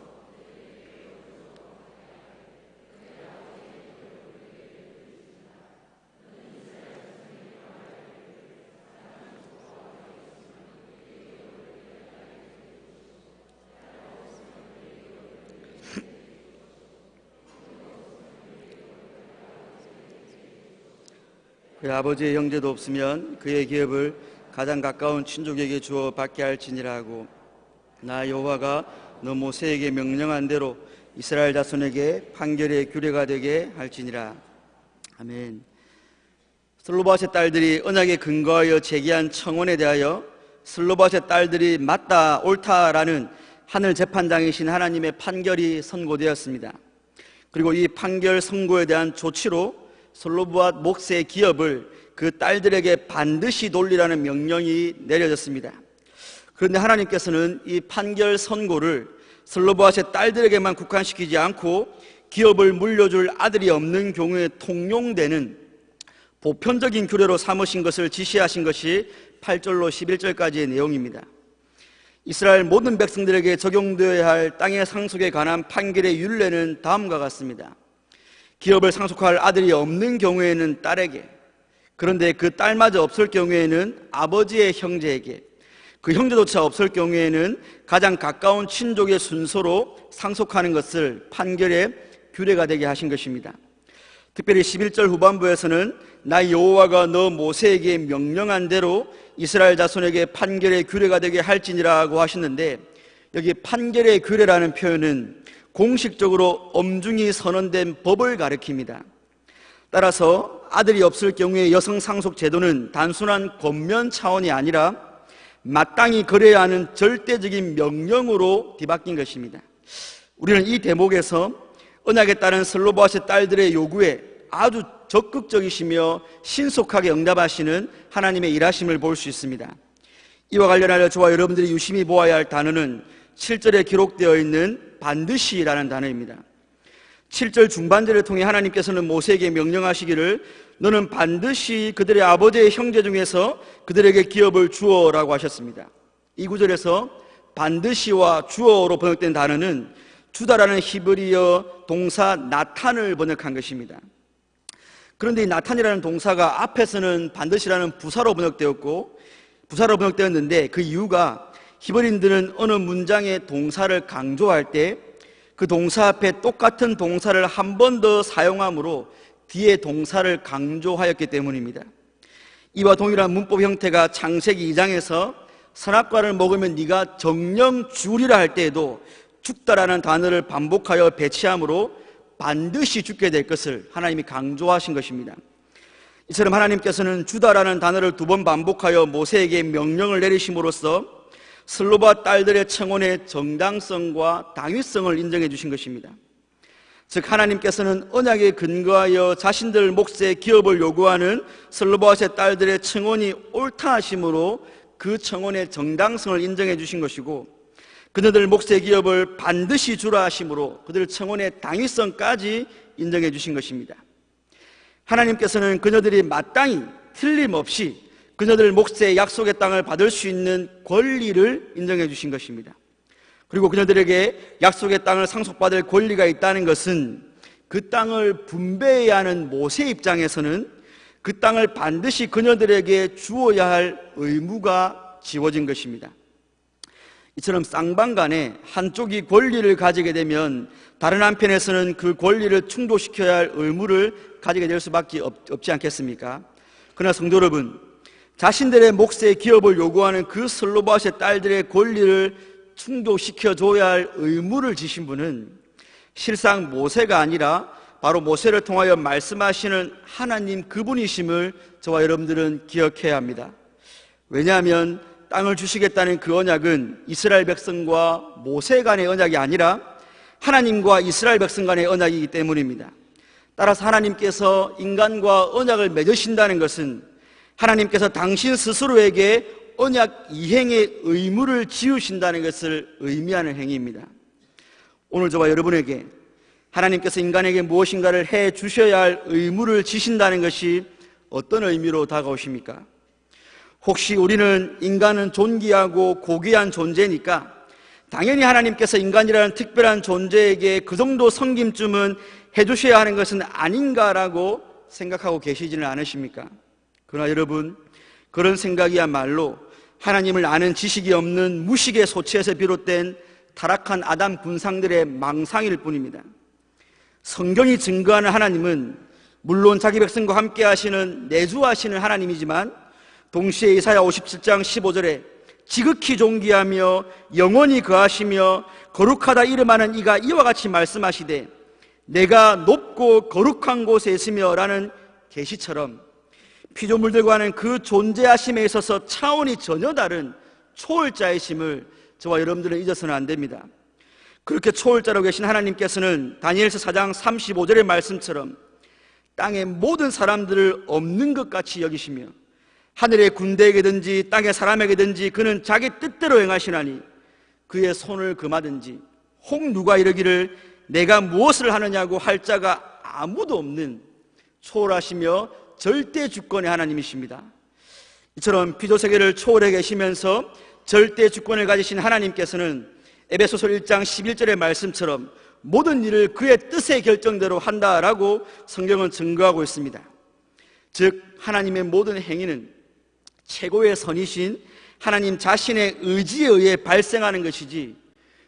그의 아버지의 형제도 없으면 그의 기업을 가장 가까운 친족에게 주어 받게 할지니라 하고 나 여호와가 너 모세에게 명령한 대로 이스라엘 자손에게 판결의 규례가 되게 할지니라. 아멘. 슬로바앗의 딸들이 언약에 근거하여 제기한 청원에 대하여 슬로바앗의 딸들이 맞다 옳다라는 하늘 재판장이신 하나님의 판결이 선고되었습니다. 그리고 이 판결 선고에 대한 조치로 슬로바앗 목세의 기업을 그 딸들에게 반드시 돌리라는 명령이 내려졌습니다. 그런데 하나님께서는 이 판결 선고를 슬로바앗의 딸들에게만 국한시키지 않고 기업을 물려줄 아들이 없는 경우에 통용되는 보편적인 규례로 삼으신 것을 지시하신 것이 8절로 11절까지의 내용입니다. 이스라엘 모든 백성들에게 적용되어야 할 땅의 상속에 관한 판결의 율례는 다음과 같습니다. 기업을 상속할 아들이 없는 경우에는 딸에게, 그런데 그 딸마저 없을 경우에는 아버지의 형제에게, 그 형제조차 없을 경우에는 가장 가까운 친족의 순서로 상속하는 것을 판결의 규례가 되게 하신 것입니다. 특별히 11절 후반부에서는 나 여호와가 너 모세에게 명령한 대로 이스라엘 자손에게 판결의 규례가 되게 할지니라고 하셨는데, 여기 판결의 규례라는 표현은 공식적으로 엄중히 선언된 법을 가리킵니다. 따라서 아들이 없을 경우에 여성 상속 제도는 단순한 권면 차원이 아니라 마땅히 그래야 하는 절대적인 명령으로 뒤바뀐 것입니다. 우리는 이 대목에서 언약에 따른 슬로바앗의 딸들의 요구에 아주 적극적이시며 신속하게 응답하시는 하나님의 일하심을 볼 수 있습니다. 이와 관련하여 저와 여러분들이 유심히 보아야 할 단어는 7절에 기록되어 있는 반드시라는 단어입니다. 7절 중반절을 통해 하나님께서는 모세에게 명령하시기를 너는 반드시 그들의 아버지의 형제 중에서 그들에게 기업을 주어라고 하셨습니다. 이 구절에서 반드시와 주어로 번역된 단어는 주다라는 히브리어 동사 나탄을 번역한 것입니다. 그런데 이 나탄이라는 동사가 앞에서는 반드시라는 부사로 번역되었는데 그 이유가 히브리인들은 어느 문장의 동사를 강조할 때 그 동사 앞에 똑같은 동사를 한 번 더 사용함으로 뒤에 동사를 강조하였기 때문입니다. 이와 동일한 문법 형태가 창세기 2장에서 선악과를 먹으면 네가 정령 죽으리라 할 때에도 죽다라는 단어를 반복하여 배치함으로 반드시 죽게 될 것을 하나님이 강조하신 것입니다. 이처럼 하나님께서는 주다라는 단어를 2번 반복하여 모세에게 명령을 내리심으로써 슬로바앗 딸들의 청혼의 정당성과 당위성을 인정해 주신 것입니다. 즉 하나님께서는 언약에 근거하여 자신들 몫의 기업을 요구하는 슬로바앗의 딸들의 청혼이 옳다 하심으로 그 청혼의 정당성을 인정해 주신 것이고, 그녀들 몫의 기업을 반드시 주라 하심으로 그들 청혼의 당위성까지 인정해 주신 것입니다. 하나님께서는 그녀들이 마땅히 틀림없이 그녀들 몫의 약속의 땅을 받을 수 있는 권리를 인정해 주신 것입니다. 그리고 그녀들에게 약속의 땅을 상속받을 권리가 있다는 것은 그 땅을 분배해야 하는 모세 입장에서는 그 땅을 반드시 그녀들에게 주어야 할 의무가 지워진 것입니다. 이처럼 쌍방간에 한쪽이 권리를 가지게 되면 다른 한편에서는 그 권리를 충족시켜야 할 의무를 가지게 될 수밖에 없지 않겠습니까? 그러나 성도 여러분, 자신들의 몫의 기업을 요구하는 그 슬로바앗의 딸들의 권리를 충족시켜줘야 할 의무를 지신 분은 실상 모세가 아니라 바로 모세를 통하여 말씀하시는 하나님 그분이심을 저와 여러분들은 기억해야 합니다. 왜냐하면 땅을 주시겠다는 그 언약은 이스라엘 백성과 모세 간의 언약이 아니라 하나님과 이스라엘 백성 간의 언약이기 때문입니다. 따라서 하나님께서 인간과 언약을 맺으신다는 것은 하나님께서 당신 스스로에게 언약 이행의 의무를 지으신다는 것을 의미하는 행위입니다. 오늘 저와 여러분에게 하나님께서 인간에게 무엇인가를 해 주셔야 할 의무를 지신다는 것이 어떤 의미로 다가오십니까? 혹시 우리는 인간은 존귀하고 고귀한 존재니까 당연히 하나님께서 인간이라는 특별한 존재에게 그 정도 섬김쯤은 해주셔야 하는 것은 아닌가라고 생각하고 계시지는 않으십니까? 그러나 여러분, 그런 생각이야말로 하나님을 아는 지식이 없는 무식의 소치에서 비롯된 타락한 아담 군상들의 망상일 뿐입니다. 성경이 증거하는 하나님은 물론 자기 백성과 함께 하시는 내주하시는 하나님이지만 동시에 이사야 57장 15절에 지극히 존귀하며 영원히 거하시며 거룩하다 이름하는 이가 이와 같이 말씀하시되 내가 높고 거룩한 곳에 있으며 라는 계시처럼 피조물들과는 그 존재하심에 있어서 차원이 전혀 다른 초월자이심을 저와 여러분들은 잊어서는 안 됩니다. 그렇게 초월자로 계신 하나님께서는 다니엘서 4장 35절의 말씀처럼 땅의 모든 사람들을 없는 것 같이 여기시며 하늘의 군대에게든지 땅의 사람에게든지 그는 자기 뜻대로 행하시나니 그의 손을 금하든지 혹 누가 이르기를 내가 무엇을 하느냐고 할 자가 아무도 없는 초월하시며 절대 주권의 하나님이십니다. 이처럼 피조세계를 초월해 계시면서 절대 주권을 가지신 하나님께서는 에베소서 1장 11절의 말씀처럼 모든 일을 그의 뜻의 결정대로 한다라고 성경은 증거하고 있습니다. 즉 하나님의 모든 행위는 최고의 선이신 하나님 자신의 의지에 의해 발생하는 것이지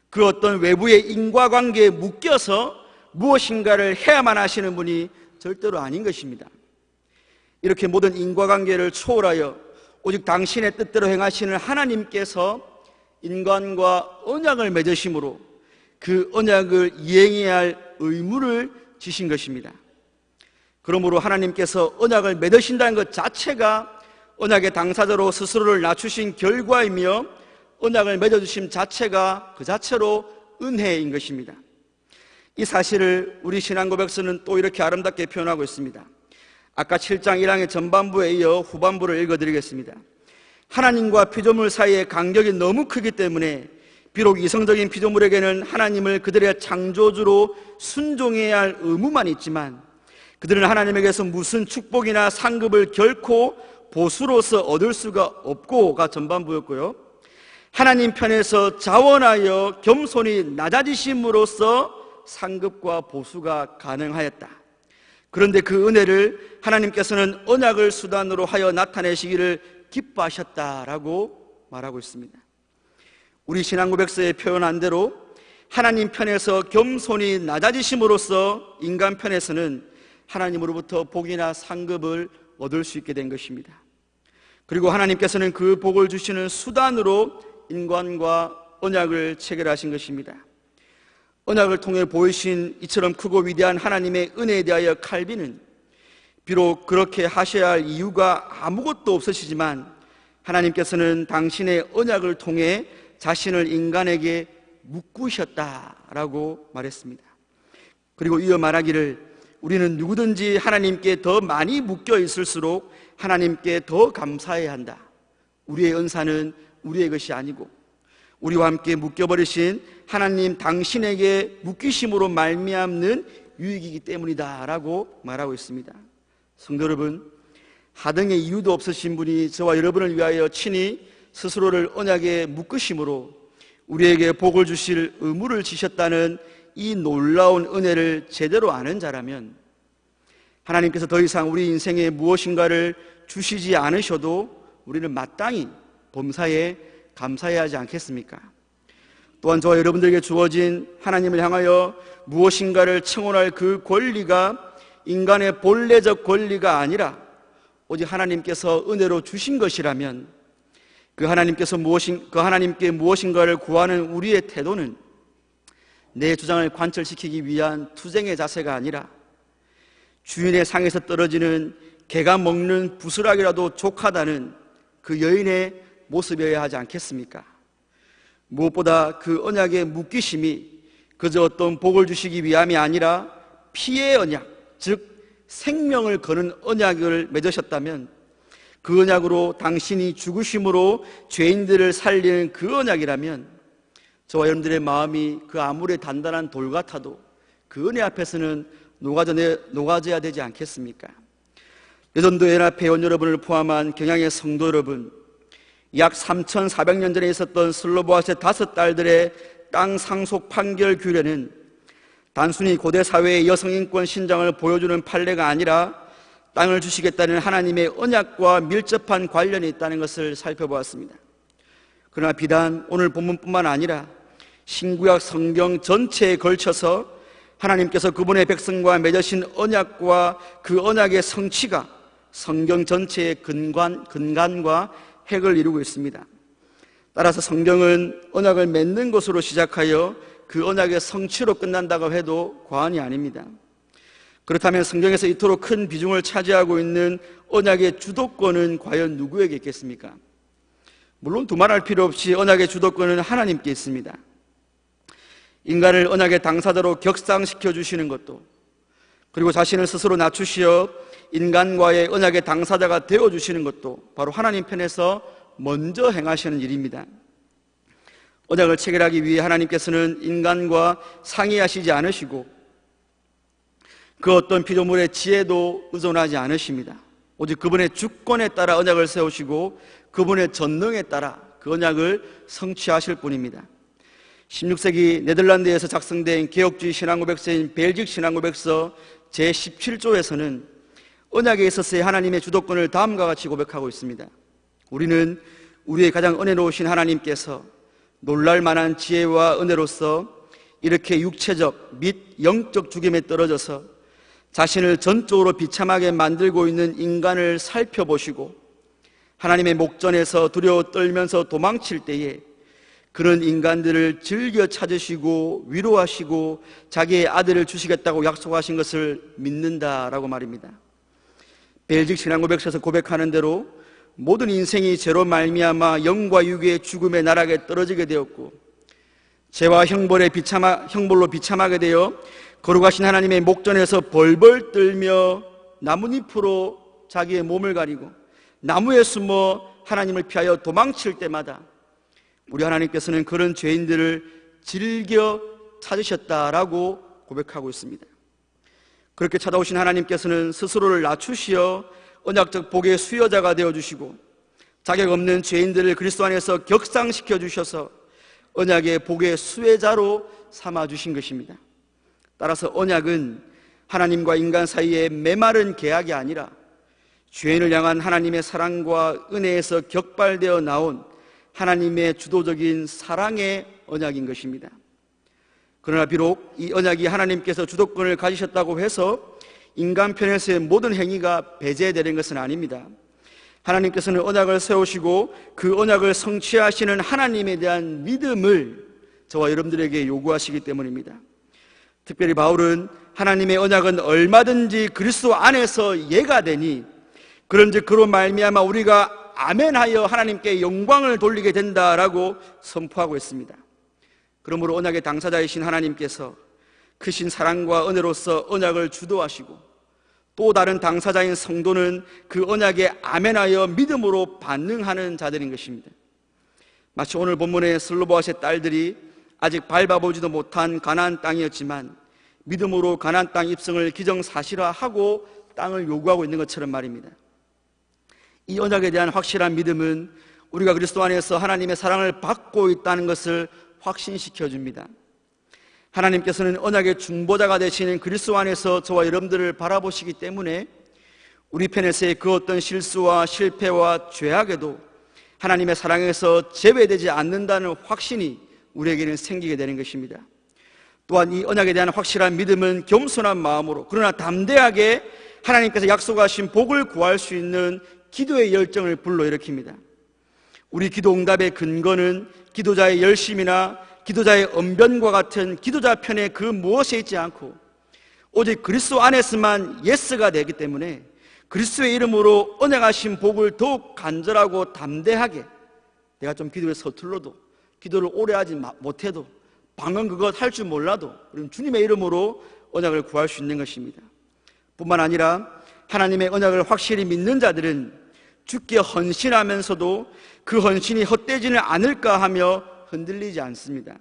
그 어떤 외부의 인과관계에 묶여서 무엇인가를 해야만 하시는 분이 절대로 아닌 것입니다. 이렇게 모든 인과관계를 초월하여 오직 당신의 뜻대로 행하시는 하나님께서 인간과 언약을 맺으심으로 그 언약을 이행해야 할 의무를 지신 것입니다. 그러므로 하나님께서 언약을 맺으신다는 것 자체가 언약의 당사자로 스스로를 낮추신 결과이며 언약을 맺어주심 자체가 그 자체로 은혜인 것입니다. 이 사실을 우리 신앙고백서는 또 이렇게 아름답게 표현하고 있습니다. 아까 7장 1항의 전반부에 이어 후반부를 읽어드리겠습니다. 하나님과 피조물 사이의 간격이 너무 크기 때문에 비록 이성적인 피조물에게는 하나님을 그들의 창조주로 순종해야 할 의무만 있지만 그들은 하나님에게서 무슨 축복이나 상급을 결코 보수로서 얻을 수가 없고가 전반부였고요. 하나님 편에서 자원하여 겸손히 낮아지심으로써 상급과 보수가 가능하였다. 그런데 그 은혜를 하나님께서는 언약을 수단으로 하여 나타내시기를 기뻐하셨다라고 말하고 있습니다. 우리 신앙고백서에 표현한 대로 하나님 편에서 겸손히 낮아지심으로써 인간 편에서는 하나님으로부터 복이나 상급을 얻을 수 있게 된 것입니다. 그리고 하나님께서는 그 복을 주시는 수단으로 인간과 언약을 체결하신 것입니다. 언약을 통해 보이신 이처럼 크고 위대한 하나님의 은혜에 대하여 칼빈은 비록 그렇게 하셔야 할 이유가 아무것도 없으시지만 하나님께서는 당신의 언약을 통해 자신을 인간에게 묶으셨다라고 말했습니다. 그리고 이어 말하기를 우리는 누구든지 하나님께 더 많이 묶여 있을수록 하나님께 더 감사해야 한다. 우리의 은사는 우리의 것이 아니고 우리와 함께 묶여버리신 하나님 당신에게 묶이심으로 말미암는 유익이기 때문이다 라고 말하고 있습니다. 성도 여러분, 하등의 이유도 없으신 분이 저와 여러분을 위하여 친히 스스로를 언약에 묶으심으로 우리에게 복을 주실 의무를 지셨다는 이 놀라운 은혜를 제대로 아는 자라면 하나님께서 더 이상 우리 인생에 무엇인가를 주시지 않으셔도 우리는 마땅히 범사에 감사해야 하지 않겠습니까? 또한 저와 여러분들에게 주어진 하나님을 향하여 무엇인가를 청원할 그 권리가 인간의 본래적 권리가 아니라 오직 하나님께서 은혜로 주신 것이라면 그 하나님께 무엇인가를 구하는 우리의 태도는 내 주장을 관철시키기 위한 투쟁의 자세가 아니라 주인의 상에서 떨어지는 개가 먹는 부스락이라도 족하다는 그 여인의 모습이어야 하지 않겠습니까? 무엇보다 그 언약의 묶이심이 그저 어떤 복을 주시기 위함이 아니라 피의 언약, 즉 생명을 거는 언약을 맺으셨다면 그 언약으로 당신이 죽으심으로 죄인들을 살리는 그 언약이라면 저와 여러분들의 마음이 그 아무리 단단한 돌 같아도 그 은혜 앞에서는 녹아져야 되지 않겠습니까? 여전도 연합회 회원 여러분을 포함한 경양의 성도 여러분, 약 3,400년 전에 있었던 슬로보아스의 5딸들의 땅 상속 판결 규례는 단순히 고대 사회의 여성인권 신장을 보여주는 판례가 아니라 땅을 주시겠다는 하나님의 언약과 밀접한 관련이 있다는 것을 살펴보았습니다. 그러나 비단 오늘 본문뿐만 아니라 신구약 성경 전체에 걸쳐서 하나님께서 그분의 백성과 맺으신 언약과 그 언약의 성취가 성경 전체의 근간과 핵을 이루고 있습니다. 따라서 성경은 언약을 맺는 것으로 시작하여 그 언약의 성취로 끝난다고 해도 과언이 아닙니다. 그렇다면 성경에서 이토록 큰 비중을 차지하고 있는 언약의 주도권은 과연 누구에게 있겠습니까? 물론 두말할 필요 없이 언약의 주도권은 하나님께 있습니다. 인간을 언약의 당사자로 격상시켜 주시는 것도, 그리고 자신을 스스로 낮추시어 인간과의 언약의 당사자가 되어 주시는 것도 바로 하나님 편에서 먼저 행하시는 일입니다. 언약을 체결하기 위해 하나님께서는 인간과 상의하시지 않으시고 그 어떤 피조물의 지혜도 의존하지 않으십니다. 오직 그분의 주권에 따라 언약을 세우시고 그분의 전능에 따라 그 언약을 성취하실 뿐입니다. 16세기 네덜란드에서 작성된 개혁주의 신앙고백서인 벨직 신앙고백서 제17조에서는 언약에 있어서의 하나님의 주도권을 다음과 같이 고백하고 있습니다. 우리는 우리의 가장 은혜로우신 하나님께서 놀랄 만한 지혜와 은혜로서 이렇게 육체적 및 영적 죽임에 떨어져서 자신을 전적으로 비참하게 만들고 있는 인간을 살펴보시고 하나님의 목전에서 두려워 떨면서 도망칠 때에 그런 인간들을 즐겨 찾으시고 위로하시고 자기의 아들을 주시겠다고 약속하신 것을 믿는다라고 말입니다. 벨직 신앙고백서에서 고백하는 대로 모든 인생이 죄로 말미암아 영과 육의 죽음의 나락에 떨어지게 되었고 죄와 형벌로 비참하게 되어 거룩하신 하나님의 목전에서 벌벌 떨며 나뭇잎으로 자기의 몸을 가리고 나무에 숨어 하나님을 피하여 도망칠 때마다 우리 하나님께서는 그런 죄인들을 즐겨 찾으셨다라고 고백하고 있습니다. 그렇게 찾아오신 하나님께서는 스스로를 낮추시어 언약적 복의 수여자가 되어주시고 자격 없는 죄인들을 그리스도 안에서 격상시켜 주셔서 언약의 복의 수혜자로 삼아주신 것입니다. 따라서 언약은 하나님과 인간 사이의 메마른 계약이 아니라 죄인을 향한 하나님의 사랑과 은혜에서 격발되어 나온 하나님의 주도적인 사랑의 언약인 것입니다. 그러나 비록 이 언약이 하나님께서 주도권을 가지셨다고 해서 인간 편에서의 모든 행위가 배제되는 것은 아닙니다. 하나님께서는 언약을 세우시고 그 언약을 성취하시는 하나님에 대한 믿음을 저와 여러분들에게 요구하시기 때문입니다. 특별히 바울은 하나님의 언약은 얼마든지 그리스도 안에서 예가 되니 그런즉 그로 말미암아 우리가 아멘하여 하나님께 영광을 돌리게 된다라고 선포하고 있습니다. 그러므로 언약의 당사자이신 하나님께서 크신 사랑과 은혜로서 언약을 주도하시고 또 다른 당사자인 성도는 그 언약에 아멘하여 믿음으로 반응하는 자들인 것입니다. 마치 오늘 본문의 슬로보아스의 딸들이 아직 밟아보지도 못한 가나안 땅이었지만 믿음으로 가나안 땅 입성을 기정사실화하고 땅을 요구하고 있는 것처럼 말입니다. 이 언약에 대한 확실한 믿음은 우리가 그리스도 안에서 하나님의 사랑을 받고 있다는 것을 확신시켜 줍니다. 하나님께서는 언약의 중보자가 되시는 그리스도 안에서 저와 여러분들을 바라보시기 때문에 우리 편에서의 그 어떤 실수와 실패와 죄악에도 하나님의 사랑에서 제외되지 않는다는 확신이 우리에게는 생기게 되는 것입니다. 또한 이 언약에 대한 확실한 믿음은 겸손한 마음으로 그러나 담대하게 하나님께서 약속하신 복을 구할 수 있는 기도의 열정을 불러일으킵니다. 우리 기도 응답의 근거는 기도자의 열심이나 기도자의 언변과 같은 기도자 편의 그 무엇에 있지 않고 오직 그리스도 안에서만 예스가 되기 때문에 그리스도의 이름으로 언약하신 복을 더욱 간절하고 담대하게 내가 좀 기도에 서툴러도 기도를 오래 하지 못해도 방언 그것 할 줄 몰라도 그럼 주님의 이름으로 언약을 구할 수 있는 것입니다. 뿐만 아니라 하나님의 언약을 확실히 믿는 자들은 주께 헌신하면서도 그 헌신이 헛되지는 않을까 하며 흔들리지 않습니다.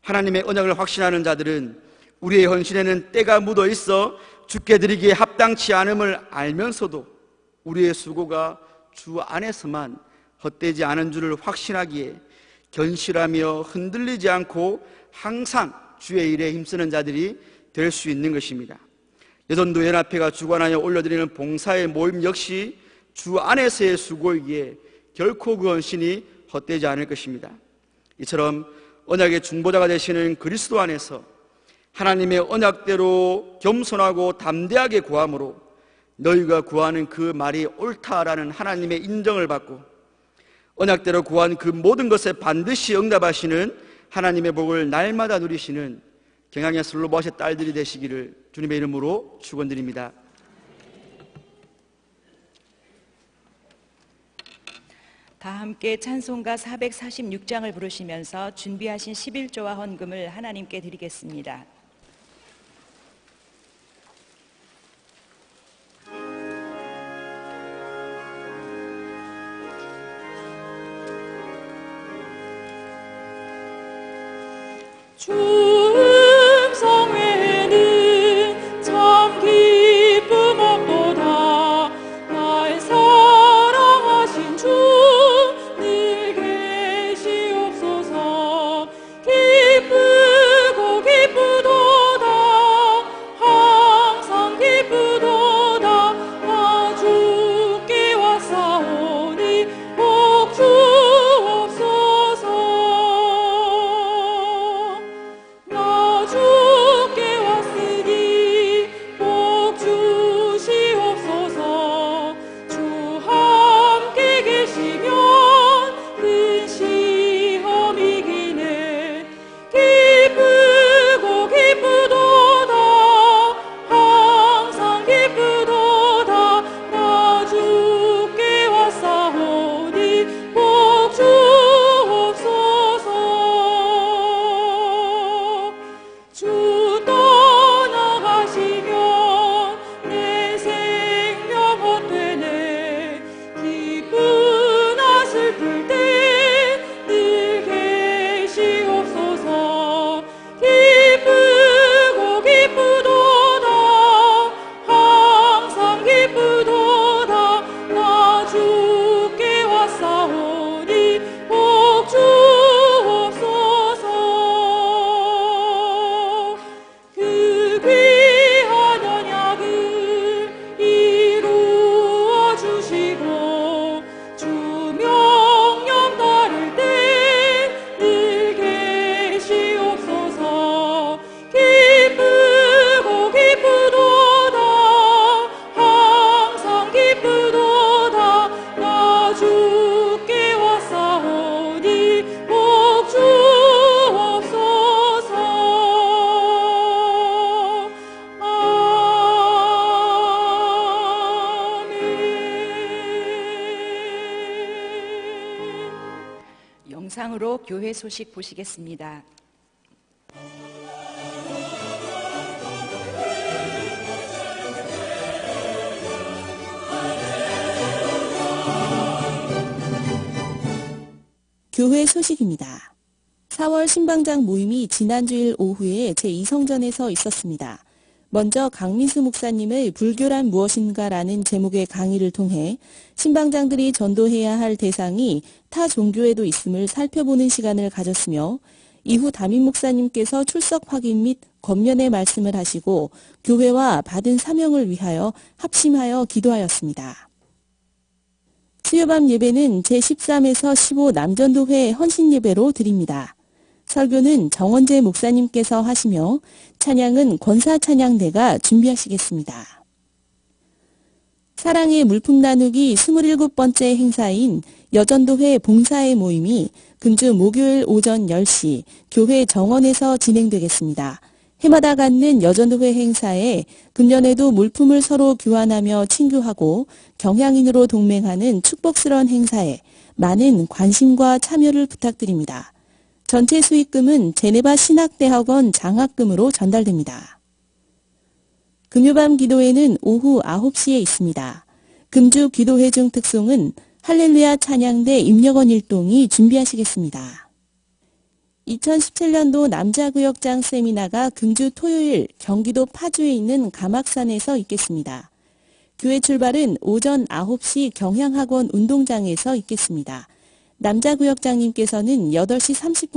하나님의 언약을 확신하는 자들은 우리의 헌신에는 때가 묻어 있어 주께 드리기에 합당치 않음을 알면서도 우리의 수고가 주 안에서만 헛되지 않은 줄을 확신하기에 견실하며 흔들리지 않고 항상 주의 일에 힘쓰는 자들이 될 수 있는 것입니다. 여전도 연합회가 주관하여 올려드리는 봉사의 모임 역시 주 안에서의 수고이기에 결코 그 헌신이 헛되지 않을 것입니다. 이처럼 언약의 중보자가 되시는 그리스도 안에서 하나님의 언약대로 겸손하고 담대하게 구함으로 너희가 구하는 그 말이 옳다라는 하나님의 인정을 받고 언약대로 구한 그 모든 것에 반드시 응답하시는 하나님의 복을 날마다 누리시는 경양의 슬로보아의 딸들이 되시기를 주님의 이름으로 축원드립니다. 다 함께 찬송가 446장을 부르시면서 준비하신 11조와 헌금을 하나님께 드리겠습니다. 주 음성 외에는 참 기쁨 없도다. 날 사랑하신 주 늘 계시옵소서. 기쁘고 기쁘도다. 항상 기쁘도다. 나 주께 왔사오니 복 주옵소서. 나 주께 왔으니 복 주시옵소서. 주 함께 계시면 큰 시험 이기네. 기쁘고 기쁘도다. 항상 기쁘도다. 나 주께 왔사오니 복 주옵소서. 주 떠나가시면 내 생명 헛되네. 기쁘나 슬플 때 늘 계시옵소서. 기쁘고 기쁘도다. 항상 기쁘도다. 나 주께 왔사오니 복 주옵소서. 그 귀한 언약을 이루어 주시고 주 명령 따를 때 늘 계시옵소서. 기쁘고 기쁘도다. 항상 기쁘도다. 나 주께 왔사오니 복 주옵소서. 아멘. 영상으로 교회 소식 보시겠습니다. 교회 소식입니다. 4월 신방장 모임이 지난주일 오후에 제2성전에서 있었습니다. 먼저 강민수 목사님의 불교란 무엇인가라는 제목의 강의를 통해 신방장들이 전도해야 할 대상이 타 종교에도 있음을 살펴보는 시간을 가졌으며 이후 담임 목사님께서 출석 확인 및 권면의 말씀을 하시고 교회와 받은 사명을 위하여 합심하여 기도하였습니다. 수요밤 예배는 제13에서 15 남전도회 헌신예배로 드립니다. 설교는 정원재 목사님께서 하시며 찬양은 권사찬양대가 준비하시겠습니다. 사랑의 물품 나누기 27번째 행사인 여전도회 봉사의 모임이 금주 목요일 오전 10시 교회 정원에서 진행되겠습니다. 해마다 갖는 여전도회 행사에 금년에도 물품을 서로 교환하며 친교하고 경향인으로 동맹하는 축복스러운 행사에 많은 관심과 참여를 부탁드립니다. 전체 수익금은 제네바 신학대학원 장학금으로 전달됩니다. 금요밤 기도회는 오후 9시에 있습니다. 금주 기도회 중 특송은 할렐루야 찬양대 임력원 일동이 준비하시겠습니다. 2017년도 남자구역장 세미나가 금주 토요일 경기도 파주에 있는 가막산에서 있겠습니다. 교회 출발은 오전 9시 경향학원 운동장에서 있겠습니다. 남자구역장님께서는 8시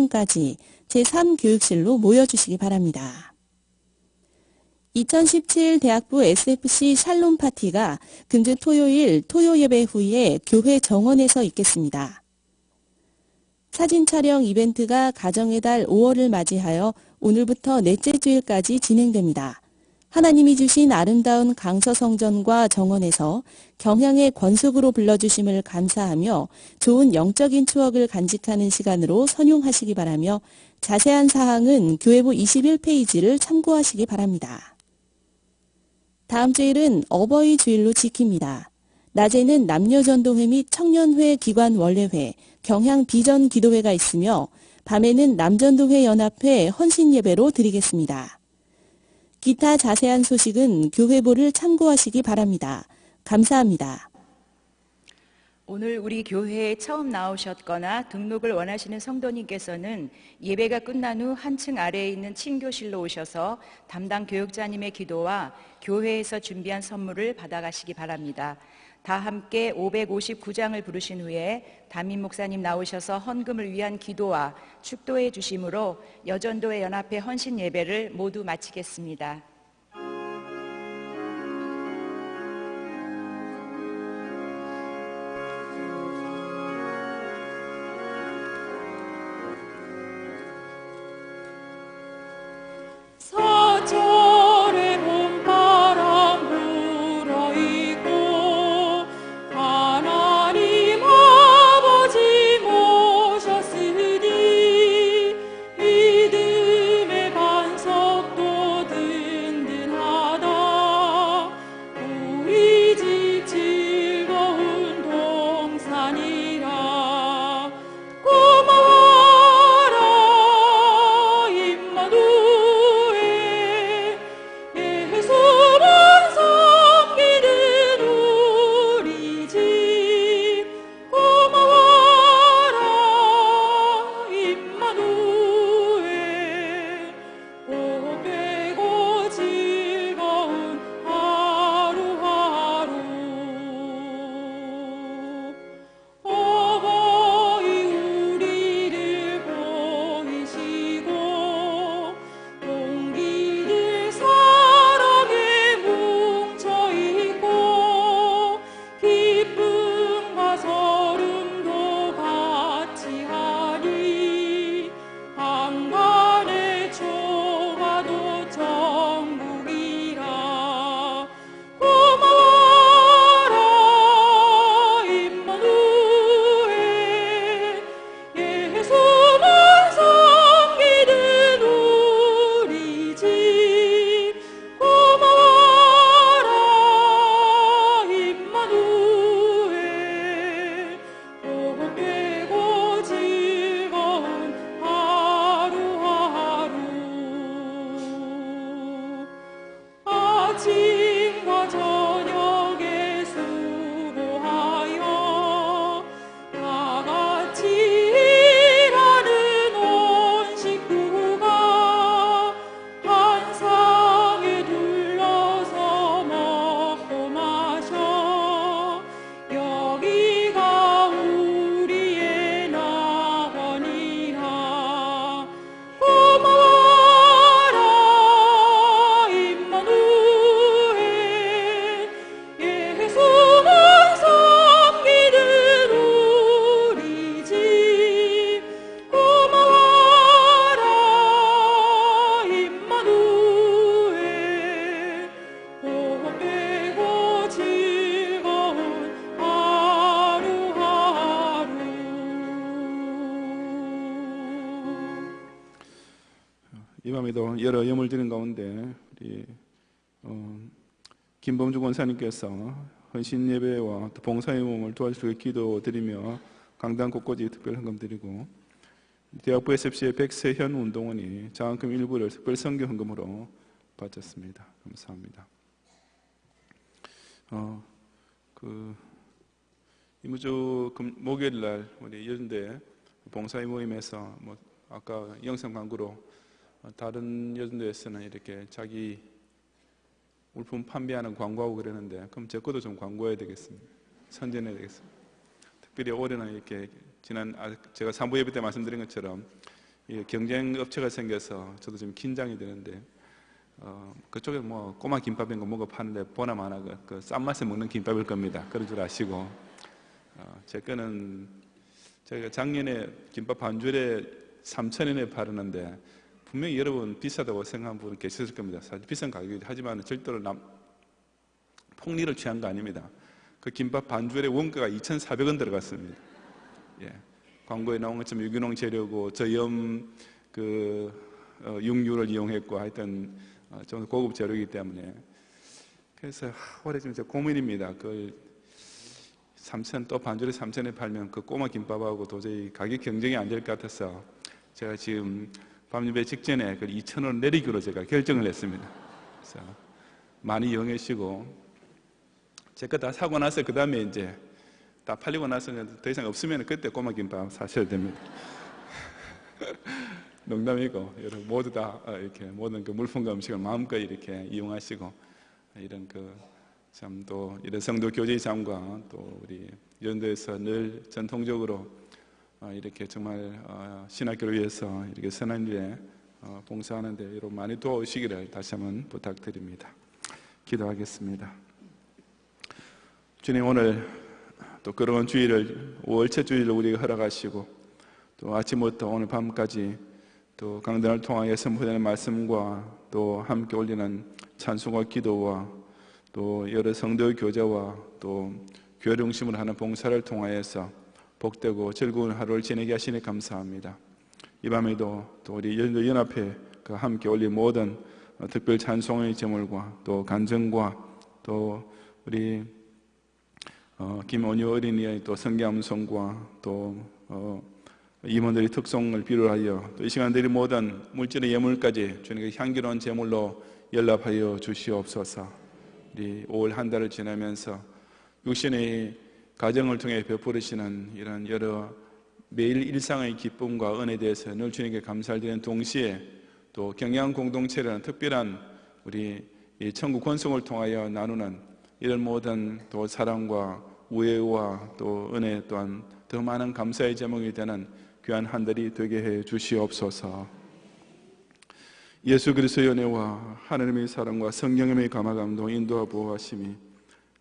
30분까지 제3교육실로 모여주시기 바랍니다. 2017 대학부 SFC 샬롬 파티가 금주 토요일 토요 예배 후에 교회 정원에서 있겠습니다. 사진 촬영 이벤트가 가정의 달 5월을 맞이하여 오늘부터 넷째 주일까지 진행됩니다. 하나님이 주신 아름다운 강서성전과 정원에서 경향의 권속으로 불러주심을 감사하며 좋은 영적인 추억을 간직하는 시간으로 선용하시기 바라며 자세한 사항은 교회부 21페이지를 참고하시기 바랍니다. 다음 주일은 어버이 주일로 지킵니다. 낮에는 남녀전도회 및 청년회 기관원례회, 경향비전기도회가 있으며 밤에는 남전도회 연합회 헌신예배로 드리겠습니다. 기타 자세한 소식은 교회보를 참고하시기 바랍니다. 감사합니다. 오늘 우리 교회에 처음 나오셨거나 등록을 원하시는 성도님께서는 예배가 끝난 후 한층 아래에 있는 친교실로 오셔서 담당 교육자님의 기도와 교회에서 준비한 선물을 받아가시기 바랍니다. 다 함께 559장을 부르신 후에 담임 목사님 나오셔서 헌금을 위한 기도와 축도해 주심으로 여전도회 연합회 헌신 예배를 모두 마치겠습니다. 사절의 봄바람 불어있고 하나님 아버지 모셨으니 믿음의 반석도 든든하다. 우리 집 즐거운 동산이라. 고마워라 임마누엘. 아침과 저녁에 수고하여 다 같이 일하는 온 식구가 한 상에 둘러서 먹고 마셔. 여기가 우리의 낙원이라. 고마워라 임마누엘. 예수만 섬기는 우리 집. 고마워라 임마누엘. 복되고 즐거운 하루하루. 이 밤에도 여러 예물 드린 가운데 우리 김범주 권사님께서 헌신 예배와 또 봉사의 몸을 도와주시고 기도드리며 강단 곳곳이 특별 헌금 드리고 대학부 SFC의 백세현 운동원이 장학금 일부를 특별 선교 헌금으로 바쳤습니다. 감사합니다. 이번 주 목요일 날 우리 여전대 봉사의 모임에서 아까 영상 광고로 다른 여전대에서는 이렇게 자기 물품 판매하는 광고하고 그러는데 그럼 제 것도 좀 광고해야 되겠습니다. 선전해야 되겠습니다. 특별히 올해는 이렇게 제가 3부 예배 때 말씀드린 것처럼 경쟁 업체가 생겨서 저도 좀 긴장이 되는데 그쪽에 꼬마 김밥인 거 뭐가 파는데 보나 마나 그 싼 맛에 먹는 김밥일 겁니다. 그런 줄 아시고 제 거는 저희가 작년에 김밥 한 줄에 3,000원에 팔았는데 분명히 여러분 비싸다고 생각하는 분은 계셨을 겁니다. 사실 비싼 가격이죠. 하지만 절대로 폭리를 취한 거 아닙니다. 그 김밥 반줄에 원가가 2,400원 들어갔습니다. 예. 광고에 나온 것처럼 유기농 재료고 저염 육류를 이용했고 하여튼 좀 고급 재료이기 때문에 그래서 올해 좀 고민입니다. 그 3,000 또 반줄에 3,000에 팔면 그 꼬마 김밥하고 도저히 가격 경쟁이 안 될 것 같아서 제가 지금 밤 예배 직전에 그 2,000원 내리기로 제가 결정을 했습니다. 그래서 많이 이용하시고 제가 다 사고 나서 그 다음에 이제 다 팔리고 나서는 더 이상 없으면 그때 꼬마 김밥 사셔야 됩니다. 농담이고 여러분 모두 다 이렇게 모든 그 물품과 음식을 마음껏 이렇게 이용하시고 이런 참 또 이런 성도 교제의 삶과 또 우리 연도에서 늘 전통적으로 이렇게 정말 신학교를 위해서 이렇게 선한 일에 봉사하는데 여러분 많이 도와주시기를 다시 한번 부탁드립니다. 기도하겠습니다. 주님, 오늘 또 그런 주일을 5월째 주일을 우리가 허락하시고 또 아침부터 오늘 밤까지 또 강단을 통하여 선포되는 말씀과 또 함께 올리는 찬송과 기도와 또 여러 성도의 교제와 또 교회 중심으로 하는 봉사를 통하여서 복되고 즐거운 하루를 지내게 하시니 감사합니다. 이 밤에도 또 우리 연합회 함께 올린 모든 특별 찬송의 제물과 또 간증과 또 우리 김원유 어린이의 또 성경암송과 또 임원들의 특송을 비롯하여 또 이 시간 드린 모든 물질의 예물까지 주님께 향기로운 제물로 연락하여 주시옵소서. 우리 5월 한 달을 지나면서 육신의 가정을 통해 베풀으시는 이런 여러 매일 일상의 기쁨과 은혜에 대해서 늘 주님께 감사를 드리는 동시에 또 경양 공동체라는 특별한 우리 이 천국 권속을 통하여 나누는 이런 모든 또 사랑과 우애와 또 은혜 또한 더 많은 감사의 제목이 되는 귀한 한 달이 되게 해 주시옵소서. 예수 그리스도의 은혜와 하나님의 사랑과 성령님의 감화감동 인도와 보호하심이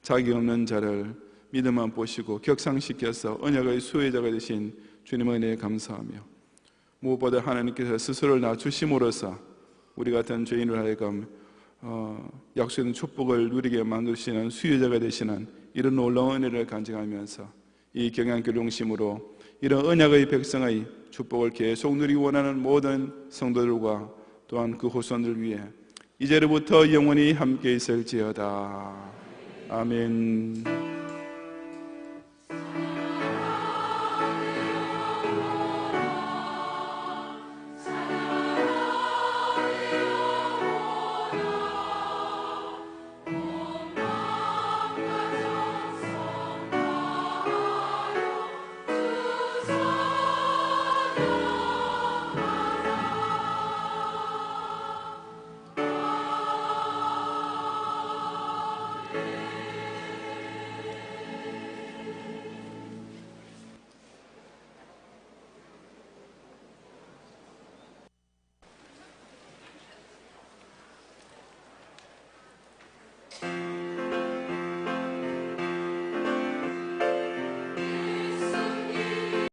자기 없는 자를 믿음만 보시고 격상시켜서 언약의 수혜자가 되신 주님의 은혜에 감사하며 무엇보다 하나님께서 스스로를 낮추심으로써 우리 같은 죄인을 하여금 약속된 축복을 누리게 만드시는 수혜자가 되시는 이런 놀라운 은혜를 간증하면서 이 경양교회 중심으로 이런 언약의 백성의 축복을 계속 누리기 원하는 모든 성도들과 또한 그 후손들 위해 이제로부터 영원히 함께 있을지어다. 아멘.